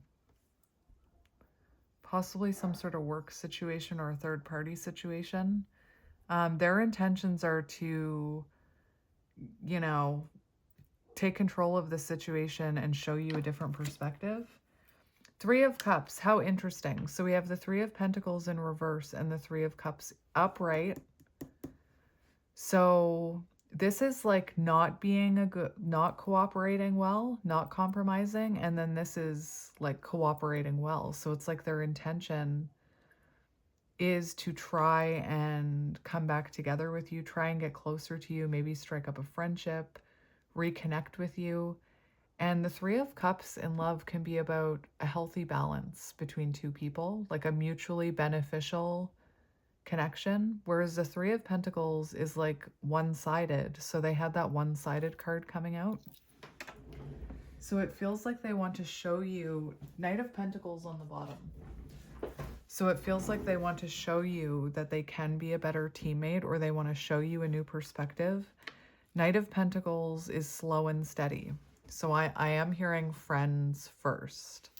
Possibly some sort of work situation or a third party situation. Their intentions are to, take control of the situation and show you a different perspective. 3 of Cups. How interesting. So we have the 3 of Pentacles in reverse and the 3 of Cups upright. So this is like not cooperating well, not compromising. And then this is like cooperating well. So it's like their intention is to try and come back together with you, try and get closer to you, maybe strike up a friendship, reconnect with you. And the 3 of Cups in love can be about a healthy balance between two people, like a mutually beneficial connection, whereas the 3 of Pentacles is like one-sided. So they had that one-sided card coming out. So it feels like they want to show you Knight of Pentacles on the bottom. So it feels like they want to show you that they can be a better teammate, or they want to show you a new perspective. Knight of Pentacles is slow and steady. So I am hearing friends first.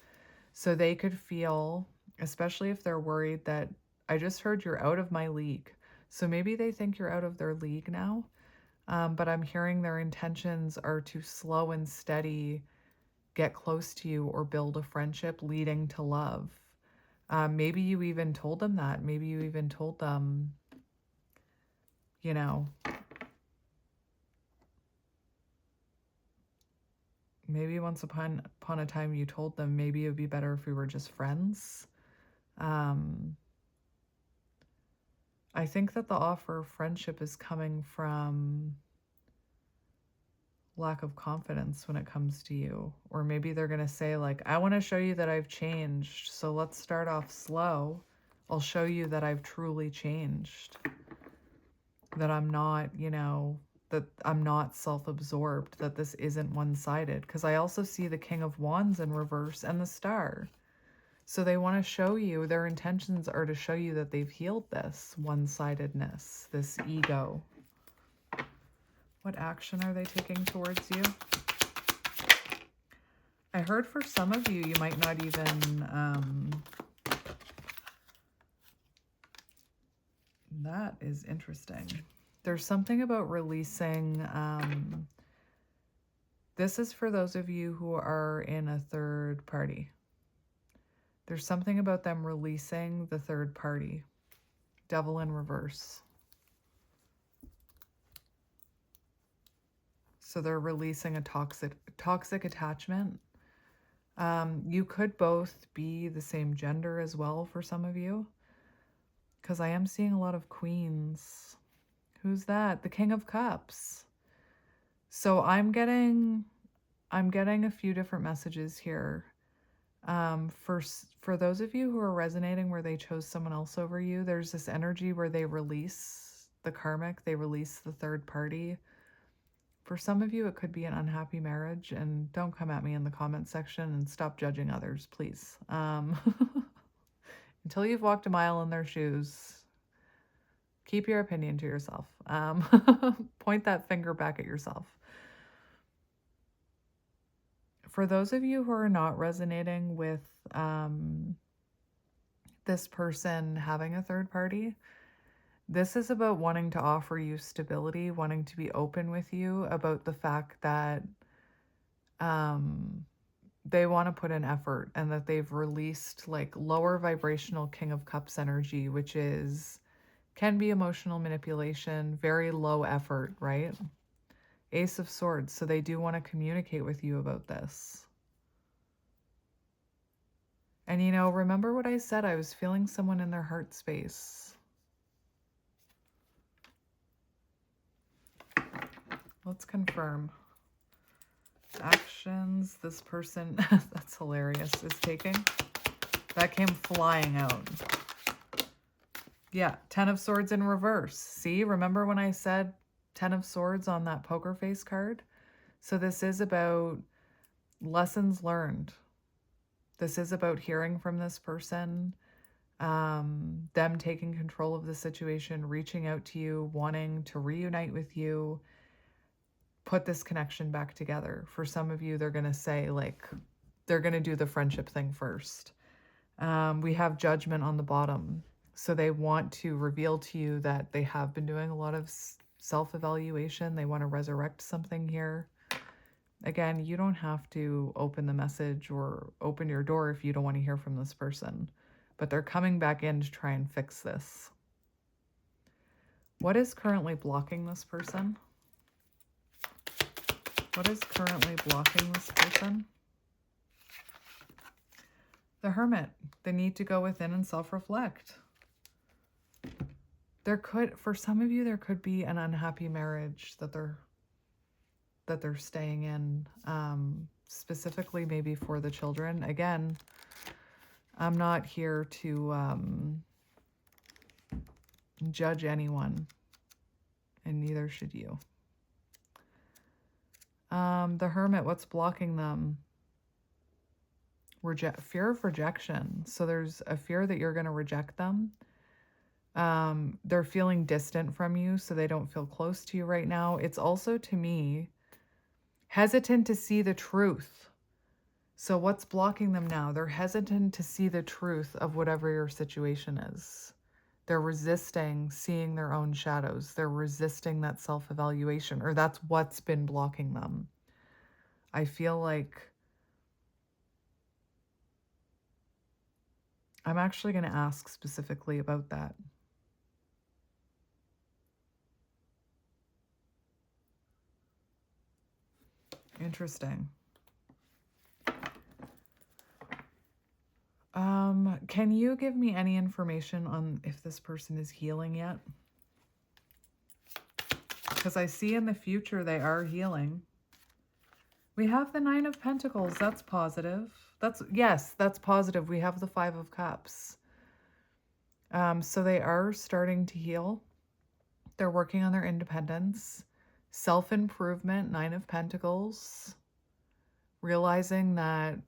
So they could feel, especially if they're worried that I just heard you're out of my league. So maybe they think you're out of their league now. But I'm hearing their intentions are to slow and steady get close to you or build a friendship leading to love. Maybe you even told them that. Maybe you even told them, maybe once upon a time you told them maybe it would be better if we were just friends. I think that the offer of friendship is coming from lack of confidence when it comes to you. Or maybe they're going to say like, I want to show you that I've changed. So let's start off slow. I'll show you that I've truly changed. That I'm not, that I'm not self-absorbed, that this isn't one-sided. Because I also see the King of Wands in reverse and the Star. So they want to show you, their intentions are to show you that they've healed this one-sidedness, this ego. What action are they taking towards you? I heard for some of you, you might not even, that is interesting. There's something about releasing, this is for those of you who are in a third party. There's something about them releasing the third party. Devil in reverse. So they're releasing a toxic attachment. You could both be the same gender as well for some of you. Because I am seeing a lot of queens. Who's that? The King of Cups. So I'm getting a few different messages here. For those of you who are resonating where they chose someone else over you, there's this energy where they release the karmic, they release the third party. For some of you, it could be an unhappy marriage, and don't come at me in the comment section and stop judging others, please. Until you've walked a mile in their shoes, keep your opinion to yourself. Point that finger back at yourself. For those of you who are not resonating with this person having a third party, this is about wanting to offer you stability, wanting to be open with you about the fact that they want to put in effort and that they've released like lower vibrational King of Cups energy, which can be emotional manipulation, very low effort, right? Ace of Swords. So they do want to communicate with you about this. And remember what I said, I was feeling someone in their heart space. Let's confirm. Actions this person, that's hilarious, is taking. That came flying out. Yeah, 10 of Swords in reverse. See, remember when I said 10 of Swords on that poker face card? So this is about lessons learned. This is about hearing from this person, them taking control of the situation, reaching out to you, wanting to reunite with you, put this connection back together. For some of you, they're going to say, like, they're going to do the friendship thing first. We have Judgment on the bottom. So they want to reveal to you that they have been doing a lot of self-evaluation. They want to resurrect something here. Again, you don't have to open the message or open your door if you don't want to hear from this person. But they're coming back in to try and fix this. What is currently blocking this person? What is currently blocking this person? The Hermit. They need to go within and self-reflect. There could, for some of you, there could be an unhappy marriage that they're staying in, specifically maybe for the children. Again, I'm not here to judge anyone, and neither should you. The Hermit, what's blocking them? Fear of rejection. So there's a fear that you're going to reject them. They're feeling distant from you, so they don't feel close to you right now. It's also, to me, hesitant to see the truth. So what's blocking them now? They're hesitant to see the truth of whatever your situation is. They're resisting seeing their own shadows. They're resisting that self-evaluation, or that's what's been blocking them. I feel like I'm actually going to ask specifically about that. Interesting. Can you give me any information on if this person is healing yet? Because I see in the future they are healing. We have the Nine of Pentacles. That's positive. Yes, that's positive. We have the Five of Cups. So they are starting to heal. They're working on their independence. Self-improvement, Nine of Pentacles. Realizing that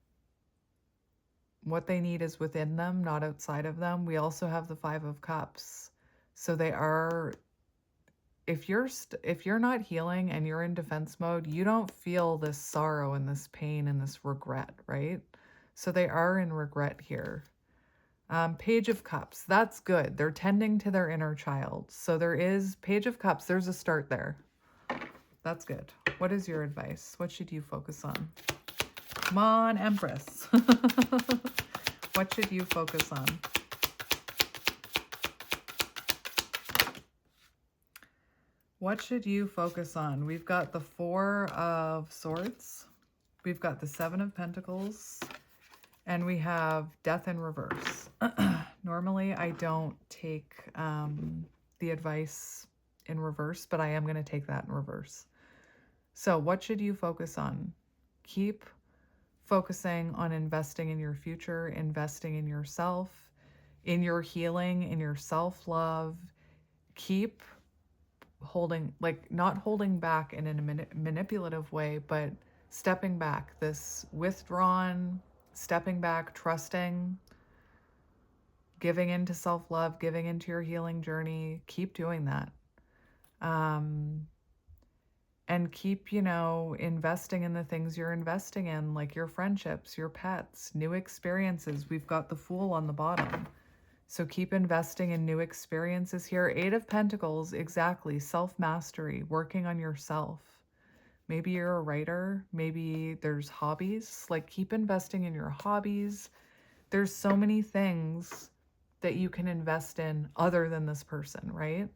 what they need is within them, not outside of them. We also have the Five of Cups. So they are, if you're not healing and you're in defense mode, you don't feel this sorrow and this pain and this regret, right? So they are in regret here. Page of Cups, that's good. They're tending to their inner child. So there is Page of Cups. There's a start there. That's good. What is your advice? What should you focus on? Come on, Empress. What should you focus on? What should you focus on? We've got the Four of Swords. We've got the Seven of Pentacles. And we have Death in reverse. Normally, I don't take the advice in reverse, but I am going to take that in reverse. So what should you focus on? Keep focusing on investing in your future, investing in yourself, in your healing, in your self-love. Keep holding, like, not holding back in a manipulative way, but stepping back, this withdrawn, stepping back, trusting, giving into self-love, giving into your healing journey. Keep doing that. And keep, investing in the things you're investing in, like your friendships, your pets, new experiences. We've got the Fool on the bottom. So keep investing in new experiences here. Eight of Pentacles, exactly. Self-mastery, working on yourself. Maybe you're a writer. Maybe there's hobbies. Like, keep investing in your hobbies. There's so many things that you can invest in other than this person, right?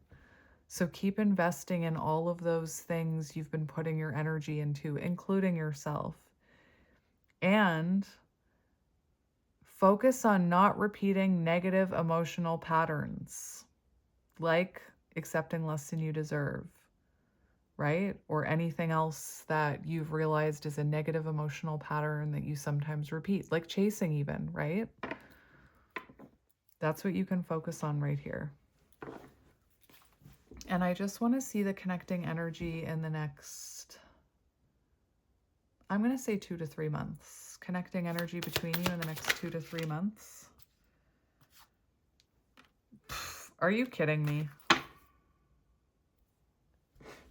So keep investing in all of those things you've been putting your energy into, including yourself. And focus on not repeating negative emotional patterns, like accepting less than you deserve, right? Or anything else that you've realized is a negative emotional pattern that you sometimes repeat, like chasing even, right? That's what you can focus on right here. And I just want to see the connecting energy in the next, I'm going to say 2 to 3 months. Connecting energy between you in the next 2 to 3 months. Are you kidding me?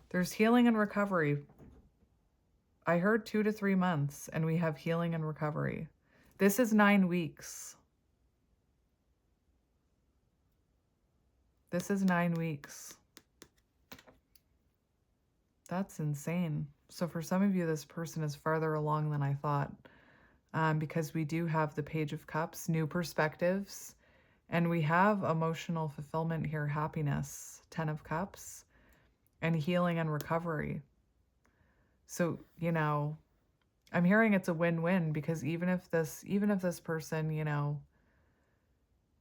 There's healing and recovery. I heard 2 to 3 months, and we have healing and recovery. This is 9 weeks. This is 9 weeks. That's insane. So for some of you, this person is farther along than I thought, because we do have the Page of Cups, new perspectives, and we have emotional fulfillment here, happiness, 10 of Cups, and healing and recovery. So, you know, I'm hearing it's a win-win, because even if this person, you know,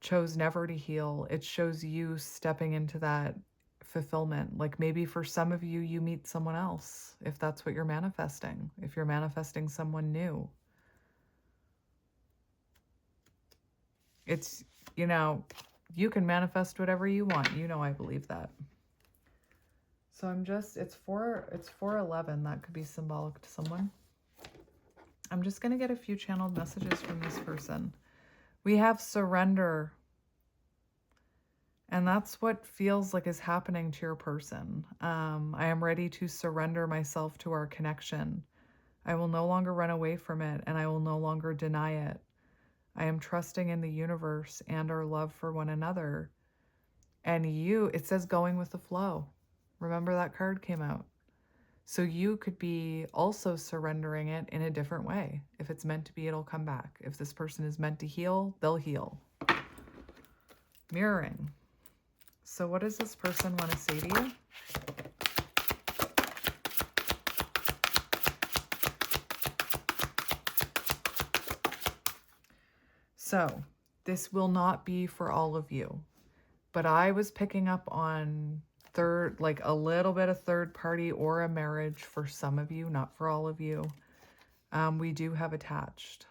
chose never to heal, it shows you stepping into that fulfillment. Like maybe for some of you, you meet someone else, if that's what you're manifesting, if you're manifesting someone new. It's, you know, you can manifest whatever you want. You know, I believe that. So I'm just, it's 411. That could be symbolic to someone. I'm just going to get a few channeled messages from this person. We have surrender. And that's what feels like is happening to your person. I am ready to surrender myself to our connection. I will no longer run away from it, and I will no longer deny it. I am trusting in the universe and our love for one another. And you, it says going with the flow. Remember that card came out. So you could be also surrendering it in a different way. If it's meant to be, it'll come back. If this person is meant to heal, they'll heal. Mirroring. So what does this person want to say to you? So this will not be for all of you, but I was picking up on third, like a little bit of third party or a marriage for some of you, not for all of you. We do have attached.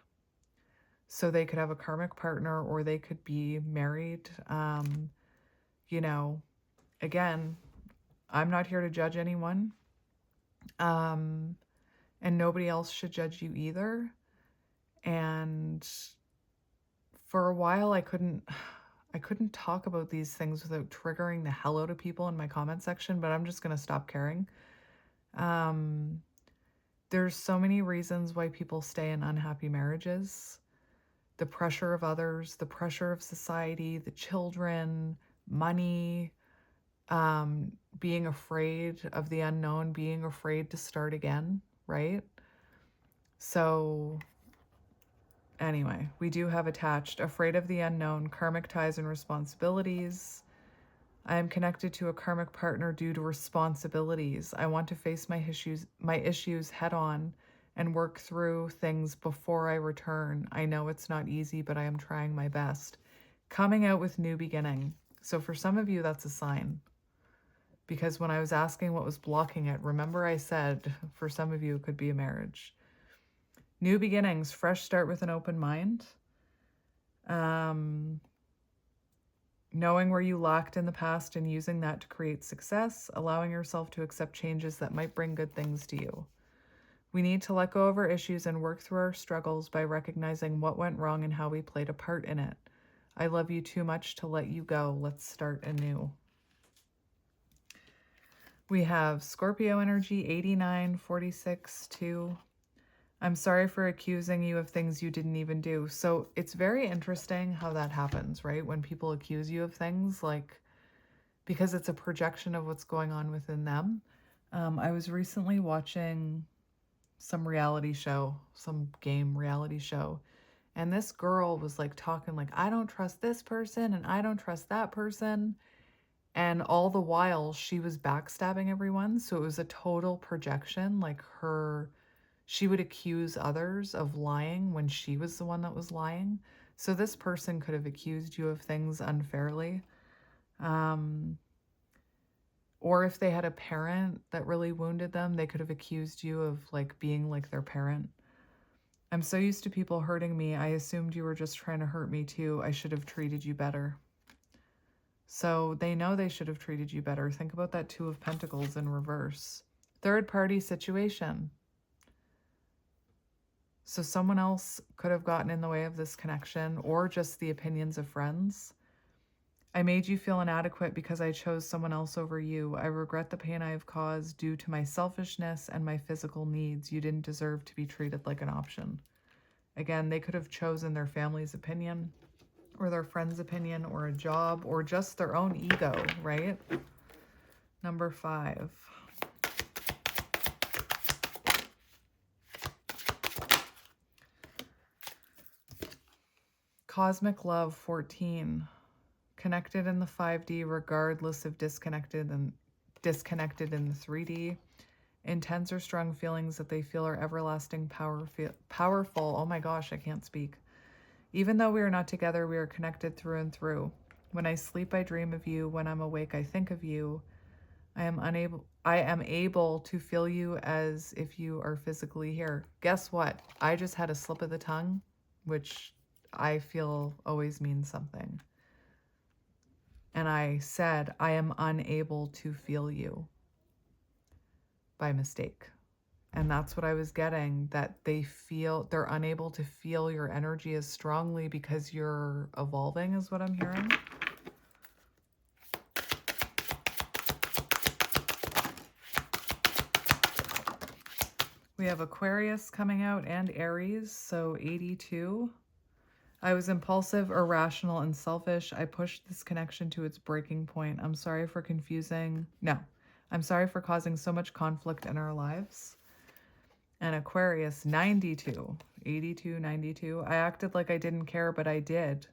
So they could have a karmic partner or they could be married. You know, again, I'm not here to judge anyone. And nobody else should judge you either. And for a while, I couldn't talk about these things without triggering the hell out of people in my comment section, but I'm just going to stop caring. There's so many reasons why people stay in unhappy marriages. The pressure of others, the pressure of society, the children, money, being afraid of the unknown, being afraid to start again, right? So anyway, we do have attached, afraid of the unknown, karmic ties and responsibilities. I am connected to a karmic partner due to responsibilities. I want to face my issues head on and work through things before I return. I know it's not easy, but I am trying my best. Coming out with new beginning. So for some of you, that's a sign. Because when I was asking what was blocking it, remember I said for some of you, it could be a marriage. New beginnings, fresh start with an open mind. Knowing where you lacked in the past and using that to create success, allowing yourself to accept changes that might bring good things to you. We need to let go of our issues and work through our struggles by recognizing what went wrong and how we played a part in it. I love you too much to let you go. Let's start anew. We have Scorpio energy, 89, 46, 2. I'm sorry for accusing you of things you didn't even do. So it's very interesting how that happens, right? When people accuse you of things, like, because it's a projection of what's going on within them. I was recently watching some reality show, some game reality show, and this girl was like talking like, I don't trust this person and I don't trust that person. And all the while she was backstabbing everyone. So it was a total projection, like she would accuse others of lying when she was the one that was lying. So this person could have accused you of things unfairly. Or if they had a parent that really wounded them, they could have accused you of like being like their parent. I'm so used to people hurting me. I assumed you were just trying to hurt me too. I should have treated you better. So they know they should have treated you better. Think about that Two of Pentacles in reverse. Third party situation. So someone else could have gotten in the way of this connection, or just the opinions of friends. I made you feel inadequate because I chose someone else over you. I regret the pain I have caused due to my selfishness and my physical needs. You didn't deserve to be treated like an option. Again, they could have chosen their family's opinion or their friend's opinion or a job or just their own ego, right? Number 5. Cosmic Love 14. Connected in the 5D regardless of disconnected in the 3D. Intense or strong feelings that they feel are everlasting, powerful. Oh my gosh, I can't speak. Even though we are not together, we are connected through and through. When I sleep, I dream of you. When I'm awake, I think of you. I am able to feel you as if you are physically here. Guess what? I just had a slip of the tongue, which I feel always means something. And I said, I am unable to feel you by mistake. And that's what I was getting, that they're unable to feel your energy as strongly because you're evolving, is what I'm hearing. We have Aquarius coming out and Aries, so 82. I was impulsive, irrational, and selfish. I pushed this connection to its breaking point. I'm sorry for I'm sorry for causing so much conflict in our lives. And Aquarius, 92. 82, 92. I acted like I didn't care, but I did.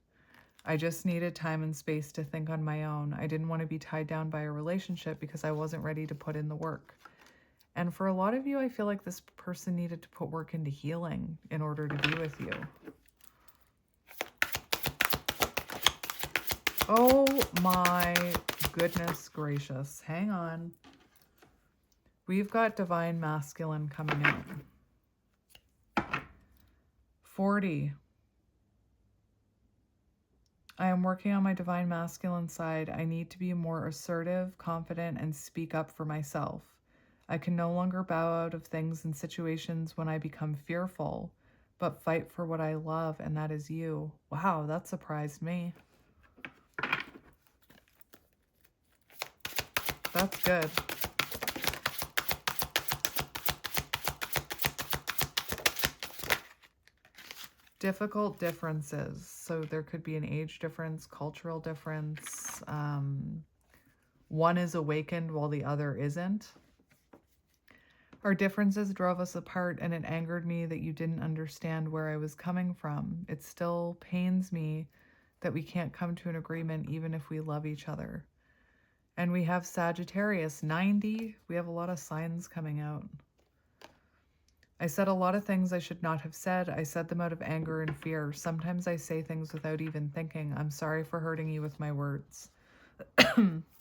I just needed time and space to think on my own. I didn't want to be tied down by a relationship because I wasn't ready to put in the work. And for a lot of you, I feel like this person needed to put work into healing in order to be with you. Oh my goodness gracious. Hang on. We've got Divine Masculine coming out. 40. I am working on my Divine Masculine side. I need to be more assertive, confident, and speak up for myself. I can no longer bow out of things and situations when I become fearful, but fight for what I love, and that is you. Wow, that surprised me. That's good. Difficult differences. So there could be an age difference, cultural difference. One is awakened while the other isn't. Our differences drove us apart, and it angered me that you didn't understand where I was coming from. It still pains me that we can't come to an agreement even if we love each other. And we have Sagittarius, 90. We have a lot of signs coming out. I said a lot of things I should not have said. I said them out of anger and fear. Sometimes I say things without even thinking. I'm sorry for hurting you with my words.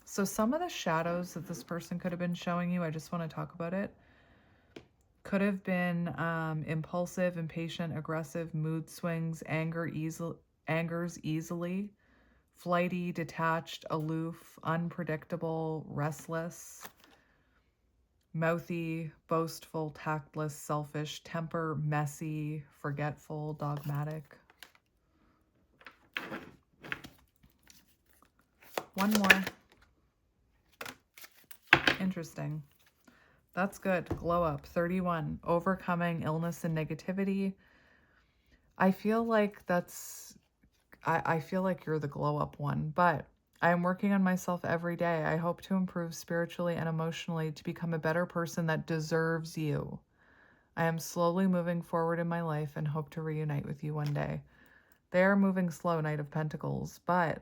So some of the shadows that this person could have been showing you, I just want to talk about it. Could have been impulsive, impatient, aggressive, mood swings, angers easily, flighty, detached, aloof, unpredictable, restless, mouthy, boastful, tactless, selfish, temper, messy, forgetful, dogmatic. One more. Interesting. That's good. Glow up. 31. Overcoming illness and negativity. I feel like I feel like you're the glow up one, but I am working on myself every day. I hope to improve spiritually and emotionally to become a better person that deserves you. I am slowly moving forward in my life and hope to reunite with you one day. They are moving slow, Knight of Pentacles, but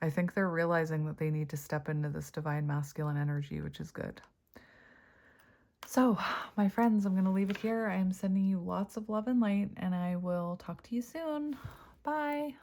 I think they're realizing that they need to step into this Divine Masculine energy, which is good. So, my friends, I'm going to leave it here. I am sending you lots of love and light, and I will talk to you soon. Bye.